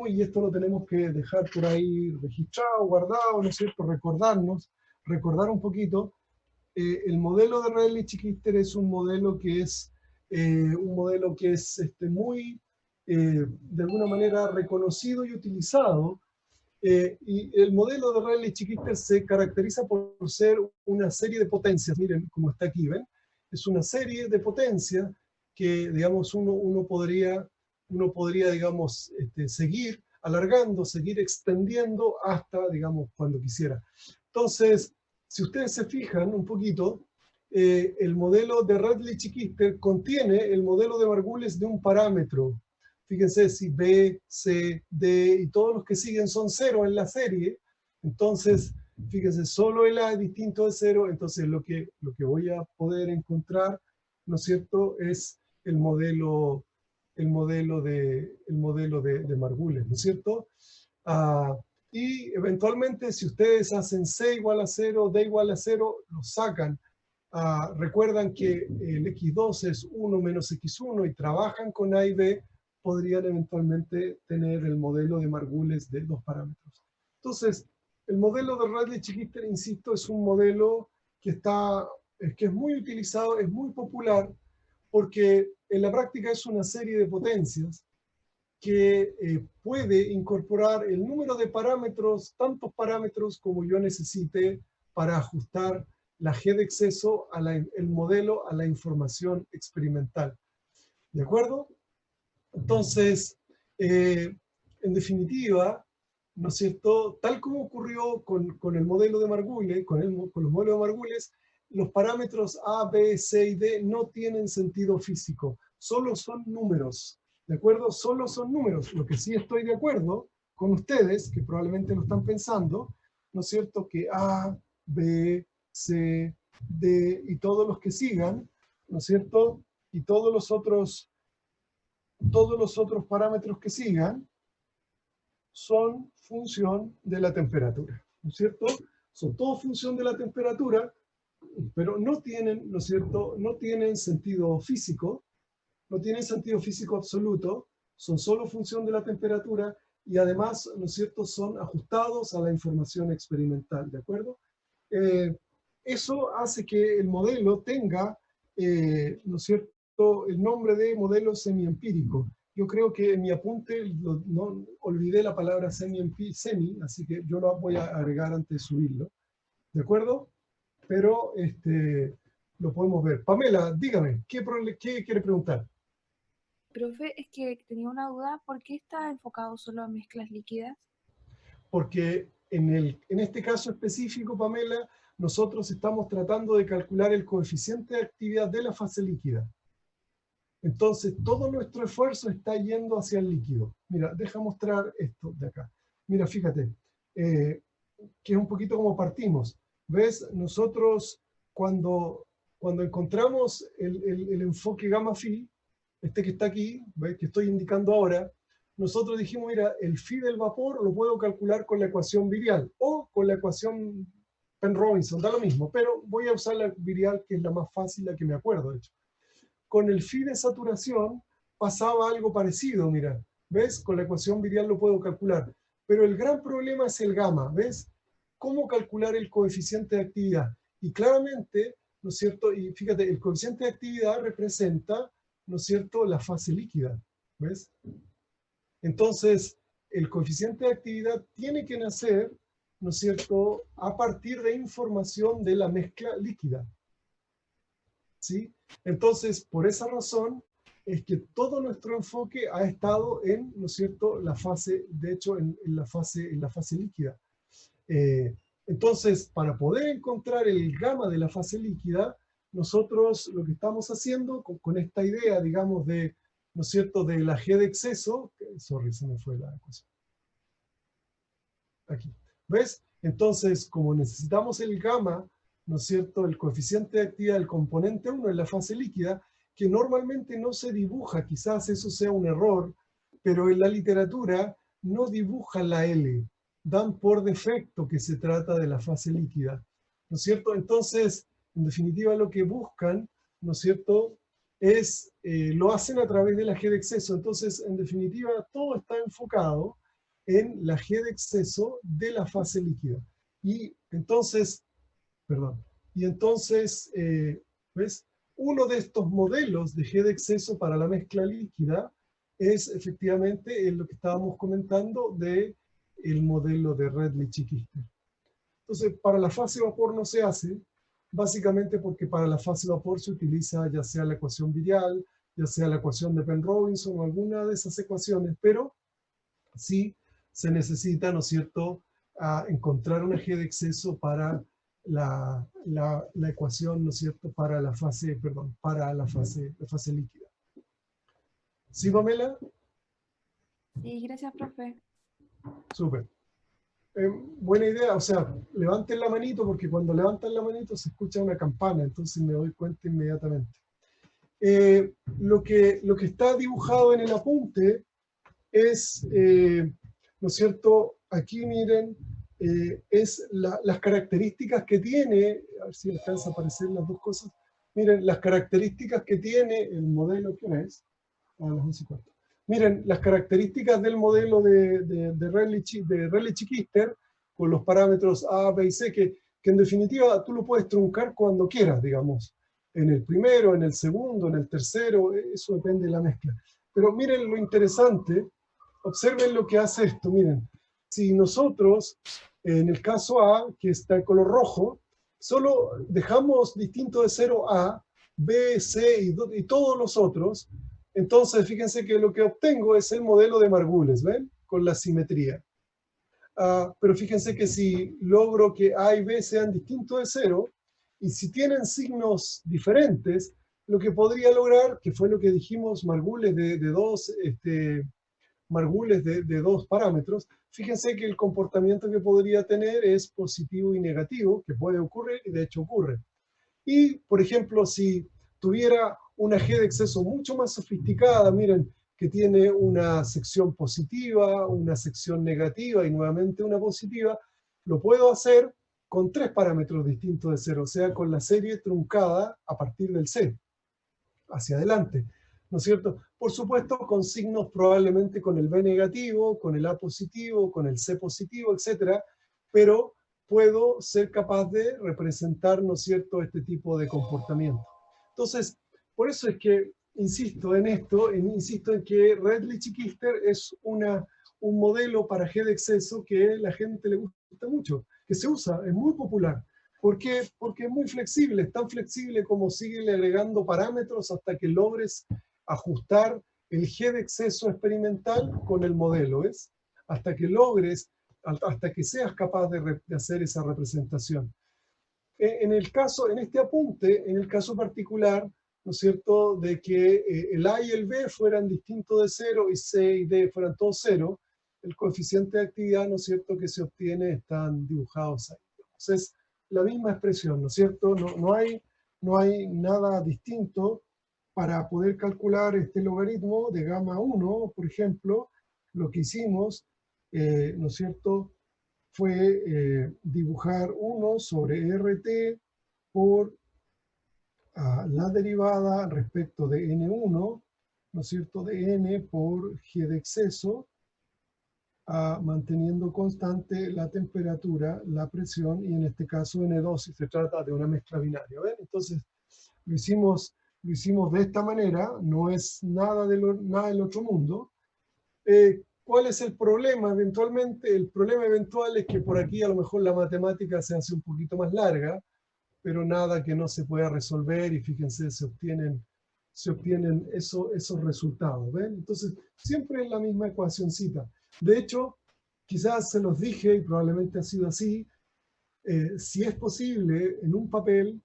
y esto lo tenemos que dejar por ahí registrado, guardado, ¿no es cierto?, recordar un poquito, el modelo de Rayleigh-Chichester es un modelo que es, de alguna manera reconocido y utilizado, y el modelo de Rayleigh-Chichester se caracteriza por ser una serie de potencias, miren cómo está aquí, ¿ven? Es una serie de potencias que, digamos, uno podría, digamos, seguir alargando, seguir extendiendo hasta, digamos, cuando quisiera. Entonces, si ustedes se fijan un poquito, el modelo de Rayleigh-Chichester contiene el modelo de Margules de un parámetro. Fíjense, si B, C, D y todos los que siguen son 0 en la serie, entonces, fíjense, solo el A es distinto de 0, entonces lo que voy a poder encontrar, ¿no es cierto?, es el modelo de Margules, ¿no es cierto? Y eventualmente, si ustedes hacen C igual a 0, D igual a 0, lo sacan. Recuerdan que el x2 es 1 menos x1 y trabajan con A y B, podrían eventualmente tener el modelo de Margules de dos parámetros. Entonces, el modelo de Rayleigh-Chichester, insisto, es un modelo que es muy utilizado, es muy popular, porque en la práctica es una serie de potencias que puede incorporar el número de parámetros, tantos parámetros como yo necesite para ajustar la G de exceso, el modelo a la información experimental. ¿De acuerdo? Entonces, en definitiva, ¿no es cierto?, tal como ocurrió con el modelo de Margules, con los modelos de Margules, los parámetros A, B, C y D no tienen sentido físico, solo son números, ¿de acuerdo? Solo son números. Lo que sí estoy de acuerdo con ustedes, que probablemente lo están pensando, ¿no es cierto?, que A, B, C, D y todos los que sigan, ¿no es cierto?, y todos los otros parámetros que sigan son función de la temperatura, ¿no es cierto? Son todos función de la temperatura, pero no tienen, ¿no es cierto?, no tienen sentido físico, no tienen sentido físico absoluto, son solo función de la temperatura y además, ¿no es cierto?, son ajustados a la información experimental, ¿de acuerdo? Eso hace que el modelo tenga, ¿no es cierto?, el nombre de modelo semiempírico. Yo creo que en mi apunte no olvidé la palabra semi, así que yo lo voy a agregar antes de subirlo. ¿De acuerdo? Pero lo podemos ver. Pamela, dígame, ¿qué quiere preguntar? Profe, es que tenía una duda, ¿por qué está enfocado solo a mezclas líquidas? Porque en este caso específico, Pamela, nosotros estamos tratando de calcular el coeficiente de actividad de la fase líquida. Entonces, todo nuestro esfuerzo está yendo hacia el líquido. Mira, deja mostrar esto de acá. Mira, fíjate, que es un poquito como partimos. ¿Ves? Nosotros, cuando encontramos el enfoque gamma phi, este que está aquí, ¿ves?, que estoy indicando ahora, nosotros dijimos, mira, el phi del vapor lo puedo calcular con la ecuación virial o con la ecuación Penn-Robinson, da lo mismo, pero voy a usar la virial, que es la más fácil, la que me acuerdo, de hecho. Con el phi de saturación, pasaba algo parecido, mira, ¿ves? Con la ecuación virial lo puedo calcular. Pero el gran problema es el gamma, ¿ves? ¿Cómo calcular el coeficiente de actividad? Y claramente, ¿no es cierto? Y fíjate, el coeficiente de actividad representa, ¿no es cierto?, la fase líquida, ¿ves? Entonces, el coeficiente de actividad tiene que nacer, ¿no es cierto?, a partir de información de la mezcla líquida, ¿sí? Entonces, por esa razón es que todo nuestro enfoque ha estado en, ¿no es cierto?, la fase, de hecho, en la fase líquida. Entonces, para poder encontrar el gamma de la fase líquida, nosotros lo que estamos haciendo con esta idea, digamos, de, ¿no es cierto?, de la G de exceso, sorry, se me fue la cosa. Aquí, ¿ves? Entonces, como necesitamos el gamma, ¿no es cierto?, el coeficiente de actividad del componente 1 en la fase líquida, que normalmente no se dibuja, quizás eso sea un error, pero en la literatura no dibuja la L, dan por defecto que se trata de la fase líquida, ¿no es cierto? Entonces, en definitiva, lo que buscan, ¿no es cierto?, es, lo hacen a través de la G de exceso. Entonces, en definitiva, todo está enfocado en la G de exceso de la fase líquida. Y entonces, perdón, y entonces, ¿ves? Uno de estos modelos de G de exceso para la mezcla líquida es efectivamente lo que estábamos comentando de el modelo de Redlich-Kister. Entonces, para la fase vapor no se hace, básicamente porque para la fase vapor se utiliza ya sea la ecuación virial, ya sea la ecuación de Penn-Robinson o alguna de esas ecuaciones, pero sí se necesita, ¿no es cierto?, encontrar una G de exceso para la ecuación, ¿no es cierto?, para la fase, perdón, para la fase líquida. ¿Sí, Pamela? Sí, gracias, profe. Súper. Buena idea, o sea, levanten la manito porque cuando levantan la manito se escucha una campana, entonces me doy cuenta inmediatamente. Lo que está dibujado en el apunte es, ¿no es cierto? Aquí miren, es las características que tiene, a ver si alcanza a aparecer las dos cosas. Miren, las características que tiene el modelo, ¿qué hora es? A las 11:15. Miren, las características del modelo de Redlich-Kister con los parámetros A, B y C, que en definitiva tú lo puedes truncar cuando quieras, digamos. En el primero, en el segundo, en el tercero, eso depende de la mezcla. Pero miren lo interesante, observen lo que hace esto, miren. Si nosotros, en el caso A, que está en color rojo, solo dejamos distinto de 0 A, B, C y todos los otros, entonces fíjense que lo que obtengo es el modelo de Margules, ¿ven? Con la simetría. Pero fíjense que si logro que A y B sean distintos de 0, y si tienen signos diferentes, lo que podría lograr, que fue lo que dijimos, Margules de dos, Margules de dos parámetros, fíjense que el comportamiento que podría tener es positivo y negativo, que puede ocurrir y de hecho ocurre. Y, por ejemplo, si tuviera una G de exceso mucho más sofisticada, miren, que tiene una sección positiva, una sección negativa y nuevamente una positiva, lo puedo hacer con 3 parámetros distintos de 0, o sea, con la serie truncada a partir del C, hacia adelante, ¿no es cierto? Por supuesto, con signos probablemente con el B negativo, con el A positivo, con el C positivo, etc. Pero puedo ser capaz de representar, ¿no es cierto?, este tipo de comportamiento. Entonces, por eso es que insisto en esto, insisto en que Redlich-Kister es un modelo para G de exceso que a la gente le gusta mucho, que se usa, es muy popular. ¿Por qué? Porque es muy flexible, es tan flexible como sigue agregando parámetros hasta que logres ajustar el G de exceso experimental con el modelo, ¿ves? Hasta que logres, hasta que seas capaz de hacer esa representación. En el caso, en este apunte, en el caso particular, ¿no es cierto?, de que el A y el B fueran distintos de 0 y C y D fueran todos 0, el coeficiente de actividad, ¿no es cierto?, que se obtiene están dibujados ahí. Entonces, la misma expresión, ¿no es cierto? No hay nada distinto para poder calcular este logaritmo de gamma 1, por ejemplo. Lo que hicimos, ¿no es cierto?, fue dibujar 1 sobre RT por la derivada respecto de N1 ¿no es cierto?, de n por g de exceso, manteniendo constante la temperatura, la presión, y en este caso N2 si se trata de una mezcla binaria. ¿Ven? Entonces lo hicimos de esta manera, no es nada del otro mundo. ¿Cuál es el problema eventualmente? El problema eventual es que por aquí a lo mejor la matemática se hace un poquito más larga, pero nada que no se pueda resolver, y fíjense, se obtienen esos resultados. ¿Ven? Entonces siempre es la misma ecuacioncita. De hecho, quizás se los dije y probablemente ha sido así, si es posible, en un papel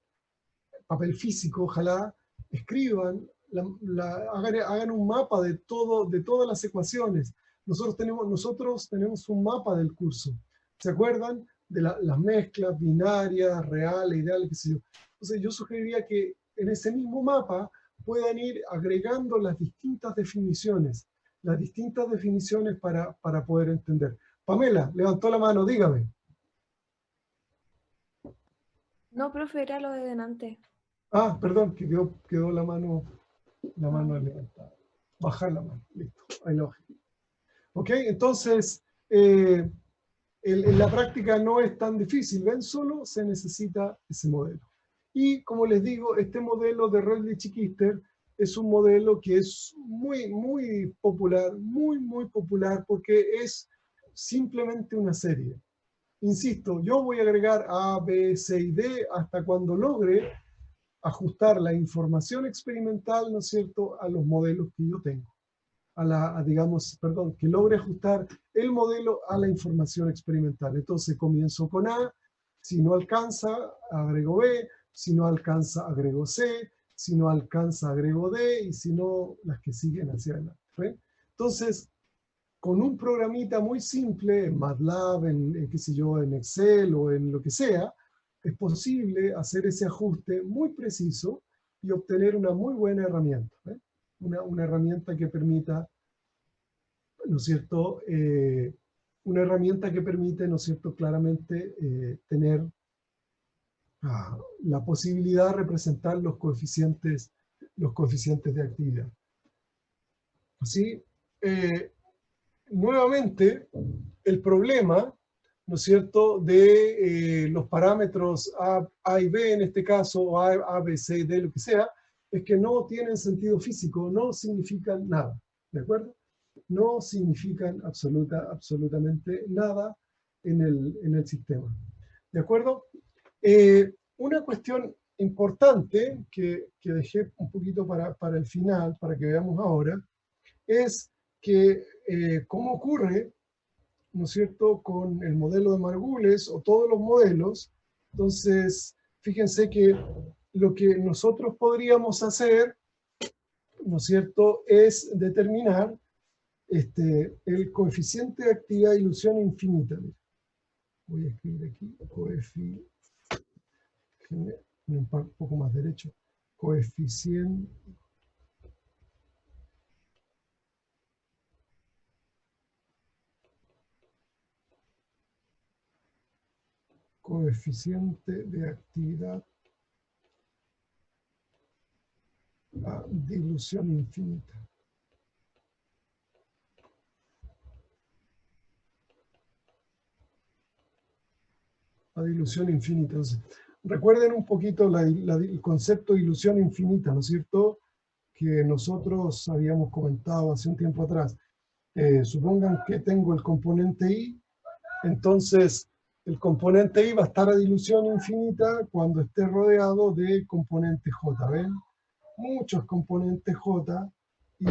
físico, ojalá, escriban, hagan un mapa de todas las ecuaciones. Nosotros tenemos un mapa del curso. ¿Se acuerdan? De las mezclas binarias, reales, ideales, qué sé yo. Entonces yo sugeriría que en ese mismo mapa puedan ir agregando las distintas definiciones para poder entender. Pamela, levantó la mano, dígame. No, profe, era lo de delante. Ah, perdón, que quedó la mano levantada. Bajar la mano, listo, ahí lo bajé. Ok, entonces, en la práctica no es tan difícil, ¿ven? Solo se necesita ese modelo. Y como les digo, este modelo de Redlich-Kister es un modelo que es muy, muy popular, muy popular, porque es simplemente una serie. Insisto, yo voy a agregar A, B, C y D hasta cuando logre ajustar la información experimental, ¿no es cierto?, a los modelos que yo tengo. Que logre ajustar el modelo a la información experimental. Entonces comienzo con A, si no alcanza, agrego B, si no alcanza, agrego C, si no alcanza, agrego D, y si no, las que siguen hacia adelante. ¿Ven? Entonces, con un programita muy simple, en MATLAB, qué sé yo, en Excel o en lo que sea, es posible hacer ese ajuste muy preciso y obtener una muy buena herramienta. ¿Eh? Una herramienta que permita, ¿no es cierto?, una herramienta que permite, ¿no es cierto?, claramente tener la posibilidad de representar los coeficientes de actividad. Así, nuevamente, el problema, ¿no es cierto?, de los parámetros A y B en este caso, o A, B, C, D, lo que sea, es que no tienen sentido físico, no significan nada, ¿de acuerdo? No significan absolutamente nada en el sistema, ¿de acuerdo? Una cuestión importante que dejé un poquito para el final, para que veamos ahora, es que cómo ocurre, ¿no es cierto?, con el modelo de Margules o todos los modelos. Entonces, fíjense que lo que nosotros podríamos hacer, ¿no es cierto?, es determinar el coeficiente de actividad de ilusión infinita. Voy a escribir aquí, un poco más derecho, coeficiente de actividad de ilusión infinita. La dilución infinita. Entonces, recuerden un poquito el concepto de ilusión infinita, ¿no es cierto?, que nosotros habíamos comentado hace un tiempo atrás. Supongan que tengo el componente I, entonces el componente I va a estar a dilución infinita cuando esté rodeado de componente J, ¿ven? Muchos componentes J y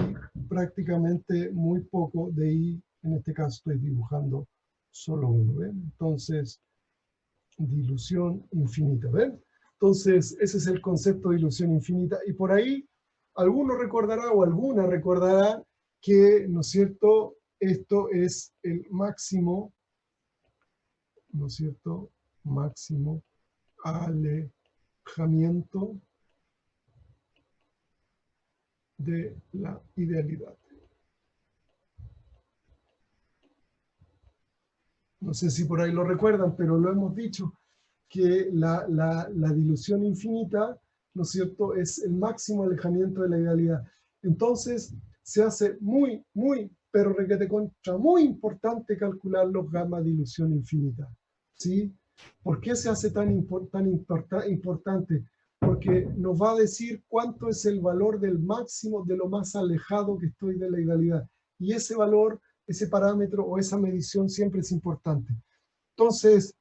prácticamente muy poco de I, en este caso estoy dibujando solo uno, ¿ven? Entonces, dilución infinita, ¿ven? Entonces, ese es el concepto de ilusión infinita, y por ahí alguno recordará o alguna recordará que, ¿no es cierto?, esto es el máximo, ¿no es cierto?, máximo alejamiento de la idealidad. No sé si por ahí lo recuerdan, pero lo hemos dicho, que la dilución infinita, ¿no es cierto?, es el máximo alejamiento de la idealidad. Entonces, se hace muy, pero requete contra, muy importante calcular los gamma de ilusión infinita. ¿Sí? ¿Por qué se hace tan importante? Porque nos va a decir cuánto es el valor del máximo de lo más alejado que estoy de la idealidad. Y ese valor, ese parámetro o esa medición siempre es importante. Entonces,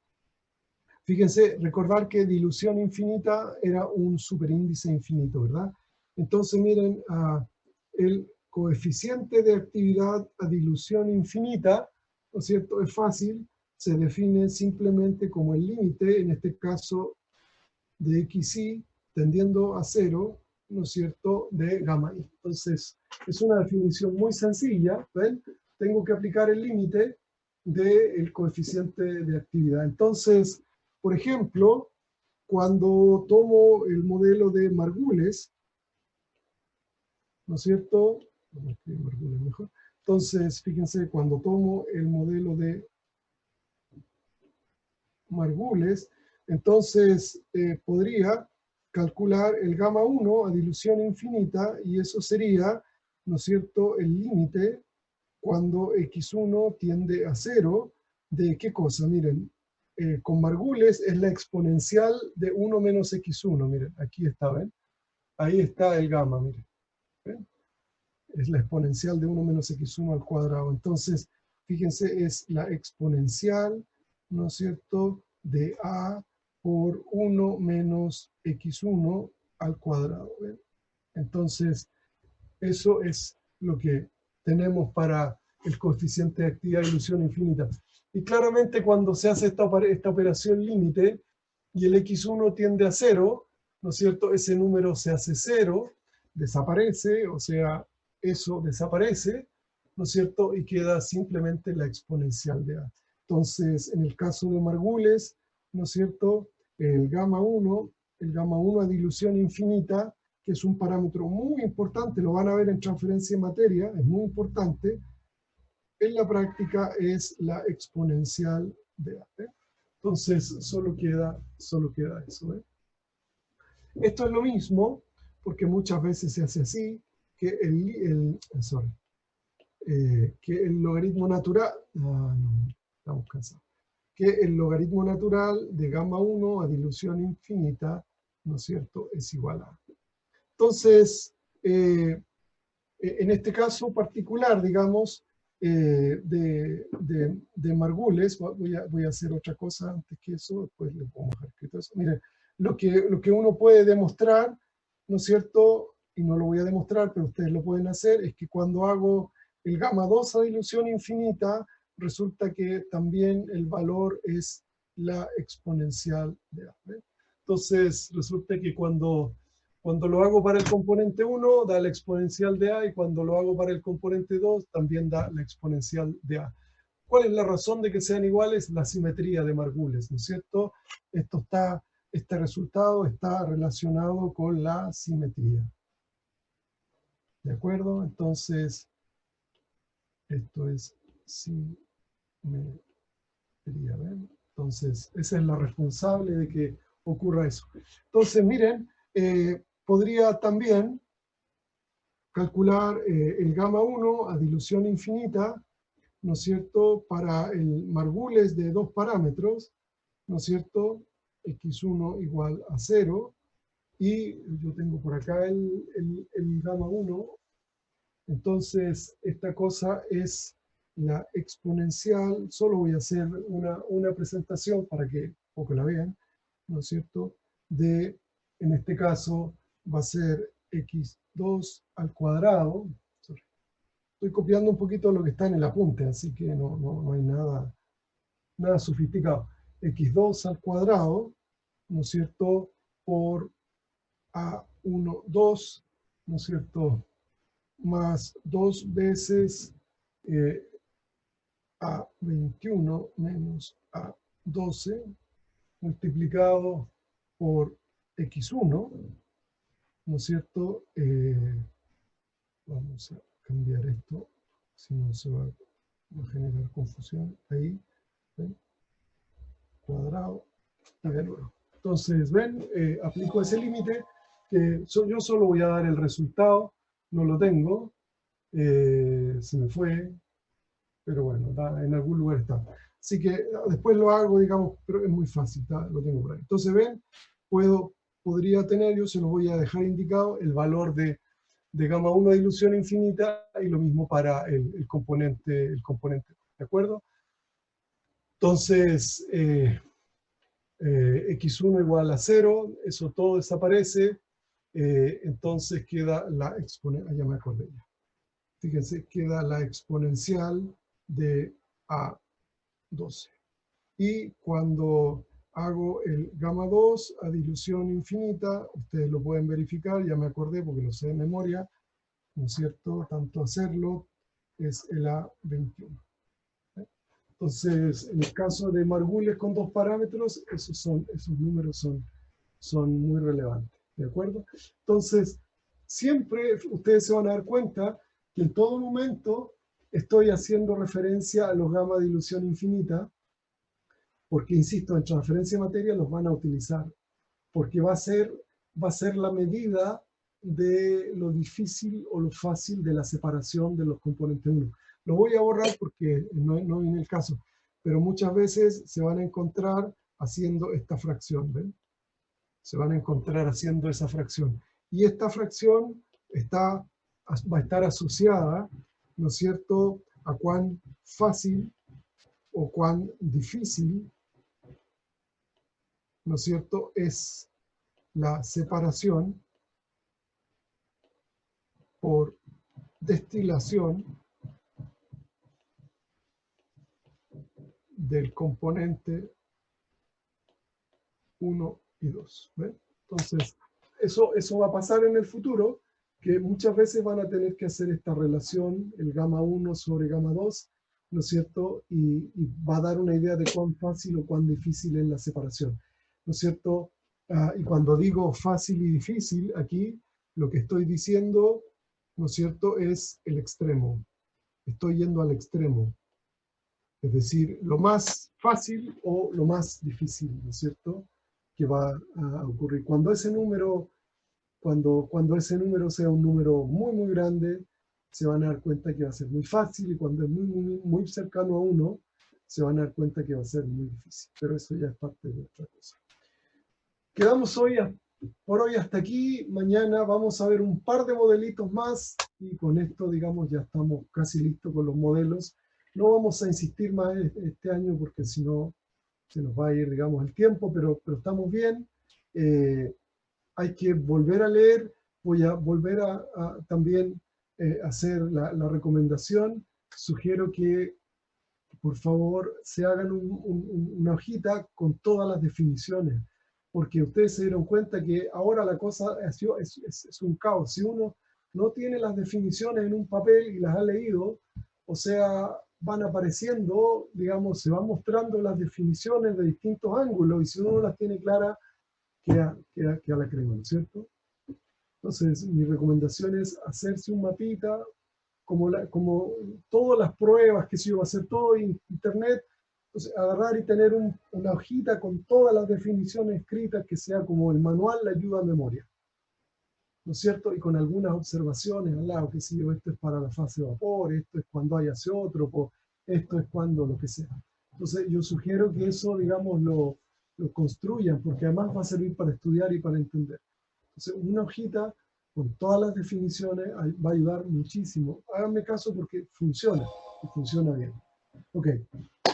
fíjense, recordar que dilución infinita era un superíndice infinito, ¿verdad? Entonces, miren, el coeficiente de actividad a dilución infinita, ¿no es cierto? Es fácil, se define simplemente como el límite, en este caso de xi, tendiendo a 0, ¿no es cierto?, de gamma i. Entonces, es una definición muy sencilla, ¿ven? Tengo que aplicar el límite del coeficiente de actividad. Entonces, por ejemplo, cuando tomo el modelo de Margules, ¿no es cierto? Vamos a escribir Margules mejor. Entonces, fíjense, cuando tomo el modelo de Margules, entonces podría calcular el gamma 1 a dilución infinita y eso sería, ¿no es cierto?, el límite cuando x1 tiende a 0 de qué cosa. Miren, con Margules es la exponencial de 1 menos x1. Miren, aquí está, ¿ven? Ahí está el gamma, miren. ¿Ven? Es la exponencial de 1 menos x1 al cuadrado. Entonces, fíjense, es la exponencial, ¿no es cierto?, de a por 1 menos x1 al cuadrado. ¿Ven? Entonces, eso es lo que tenemos para el coeficiente de actividad de ilusión infinita. Y claramente cuando se hace esta operación límite y el x1 tiende a 0, ¿no es cierto?, ese número se hace 0, desaparece, o sea, eso desaparece, ¿no es cierto?, y queda simplemente la exponencial de a. Entonces, en el caso de Margules, ¿no es cierto?, el gamma 1 a dilución infinita, que es un parámetro muy importante, lo van a ver en transferencia de materia, es muy importante, en la práctica es la exponencial de a. ¿Eh? Entonces, solo queda eso. ¿Eh? Esto es lo mismo, porque muchas veces se hace así, que que el logaritmo natural, no, estamos cansados, que el logaritmo natural de gamma 1 a dilución infinita, ¿no es cierto?, es igual a. Entonces, en este caso particular, digamos, de Margules, voy a hacer otra cosa antes que eso, después le pongo escrito eso. Miren, lo que uno puede demostrar, ¿no es cierto?, y no lo voy a demostrar, pero ustedes lo pueden hacer, es que cuando hago el gamma 2 a dilución infinita, resulta que también el valor es la exponencial de a. ¿Ve? Entonces, resulta que cuando lo hago para el componente 1, da la exponencial de a, y cuando lo hago para el componente 2, también da la exponencial de a. ¿Cuál es la razón de que sean iguales? La simetría de Margules, ¿no es cierto? Este resultado está relacionado con la simetría. ¿De acuerdo? Entonces, esto es simetría. ¿Ven? Entonces, esa es la responsable de que ocurra eso. Entonces, miren, podría también calcular el gamma 1 a dilución infinita, ¿no es cierto?, para el Margules de dos parámetros, ¿no es cierto?, x1 igual a 0, y yo tengo por acá el gamma 1, entonces esta cosa es la exponencial, solo voy a hacer una presentación para que un poco la vean, ¿no es cierto?, en este caso va a ser x2 al cuadrado. Estoy copiando un poquito lo que está en el apunte, así que no hay nada sofisticado. x2 al cuadrado, ¿no es cierto?, por a1, 2, ¿no es cierto?, más 2 veces a21 menos a12, multiplicado por x1, ¿no es cierto? Vamos a cambiar esto, si no se va a generar confusión. Ahí, ¿ven? Cuadrado y de nuevo. Entonces, ven, aplico ese límite, que yo solo voy a dar el resultado, no lo tengo, se me fue, pero bueno, en algún lugar está. Así que después lo hago, digamos, pero es muy fácil, lo tengo por ahí. Entonces, ven, podría tener, yo se lo voy a dejar indicado, el valor de gamma 1 de ilusión infinita y lo mismo para el componente, ¿de acuerdo? Entonces, x1 igual a 0, eso todo desaparece, entonces queda la exponencial, ya me acordé ya. Fíjense, queda la exponencial de A12. Y cuando hago el gamma 2 a dilución infinita, ustedes lo pueden verificar, ya me acordé porque lo sé de memoria, ¿no es cierto? Tanto hacerlo es el A21. Entonces, en el caso de Margules con dos parámetros, esos números son muy relevantes, ¿de acuerdo? Entonces, siempre ustedes se van a dar cuenta que en todo momento estoy haciendo referencia a los gamma de ilusión infinita, porque, insisto, en transferencia de materia los van a utilizar, porque va a ser la medida de lo difícil o lo fácil de la separación de los componentes 1. Lo voy a borrar porque no viene el caso, pero muchas veces se van a encontrar haciendo esta fracción, ¿ven? Se van a encontrar haciendo esa fracción. Y esta fracción va a estar asociada, ¿no es cierto?, a cuán fácil o cuán difícil, ¿no es cierto?, es la separación por destilación del componente 1 y 2. ¿Ven? Entonces, eso va a pasar en el futuro, que muchas veces van a tener que hacer esta relación, el gamma 1 sobre gamma 2, ¿no es cierto? Y va a dar una idea de cuán fácil o cuán difícil es la separación, ¿no es cierto? Y cuando digo fácil y difícil, aquí lo que estoy diciendo, ¿no es cierto?, es el extremo. Estoy yendo al extremo. Es decir, lo más fácil o lo más difícil, ¿no es cierto?, que va a ocurrir. Cuando ese número sea un número muy, muy grande, se van a dar cuenta que va a ser muy fácil, y cuando es muy, muy, muy cercano a 1, se van a dar cuenta que va a ser muy difícil. Pero eso ya es parte de otra cosa. Quedamos por hoy hasta aquí. Mañana vamos a ver un par de modelitos más y con esto, digamos, ya estamos casi listos con los modelos. No vamos a insistir más este año porque si no se nos va a ir, digamos, el tiempo, pero estamos bien. Hay que volver a leer. Voy a volver a también hacer la recomendación. Sugiero que, por favor, se hagan una hojita con todas las definiciones, porque ustedes se dieron cuenta que ahora la cosa es un caos. Si uno no tiene las definiciones en un papel y las ha leído, o sea, van apareciendo, digamos, se van mostrando las definiciones de distintos ángulos, y si uno no las tiene claras, queda la crema, ¿no es cierto? Entonces, mi recomendación es hacerse un mapita, como todas las pruebas que se iba a hacer todo en internet. Entonces, agarrar y tener una hojita con todas las definiciones escritas, que sea como el manual, la ayuda a memoria, ¿no es cierto? Y con algunas observaciones al lado, que si yo, esto es para la fase de vapor, esto es cuando hay azeótropo, esto es cuando lo que sea. Entonces, yo sugiero que eso, digamos, lo construyan, porque además va a servir para estudiar y para entender. Entonces, una hojita con todas las definiciones va a ayudar muchísimo. Háganme caso porque funciona, y funciona bien. Ok,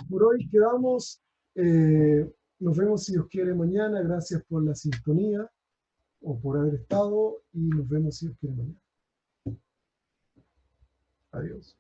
por hoy quedamos. Nos vemos, si Dios quiere, mañana. Gracias por la sintonía o por haber estado, y nos vemos, si Dios quiere, mañana. Adiós.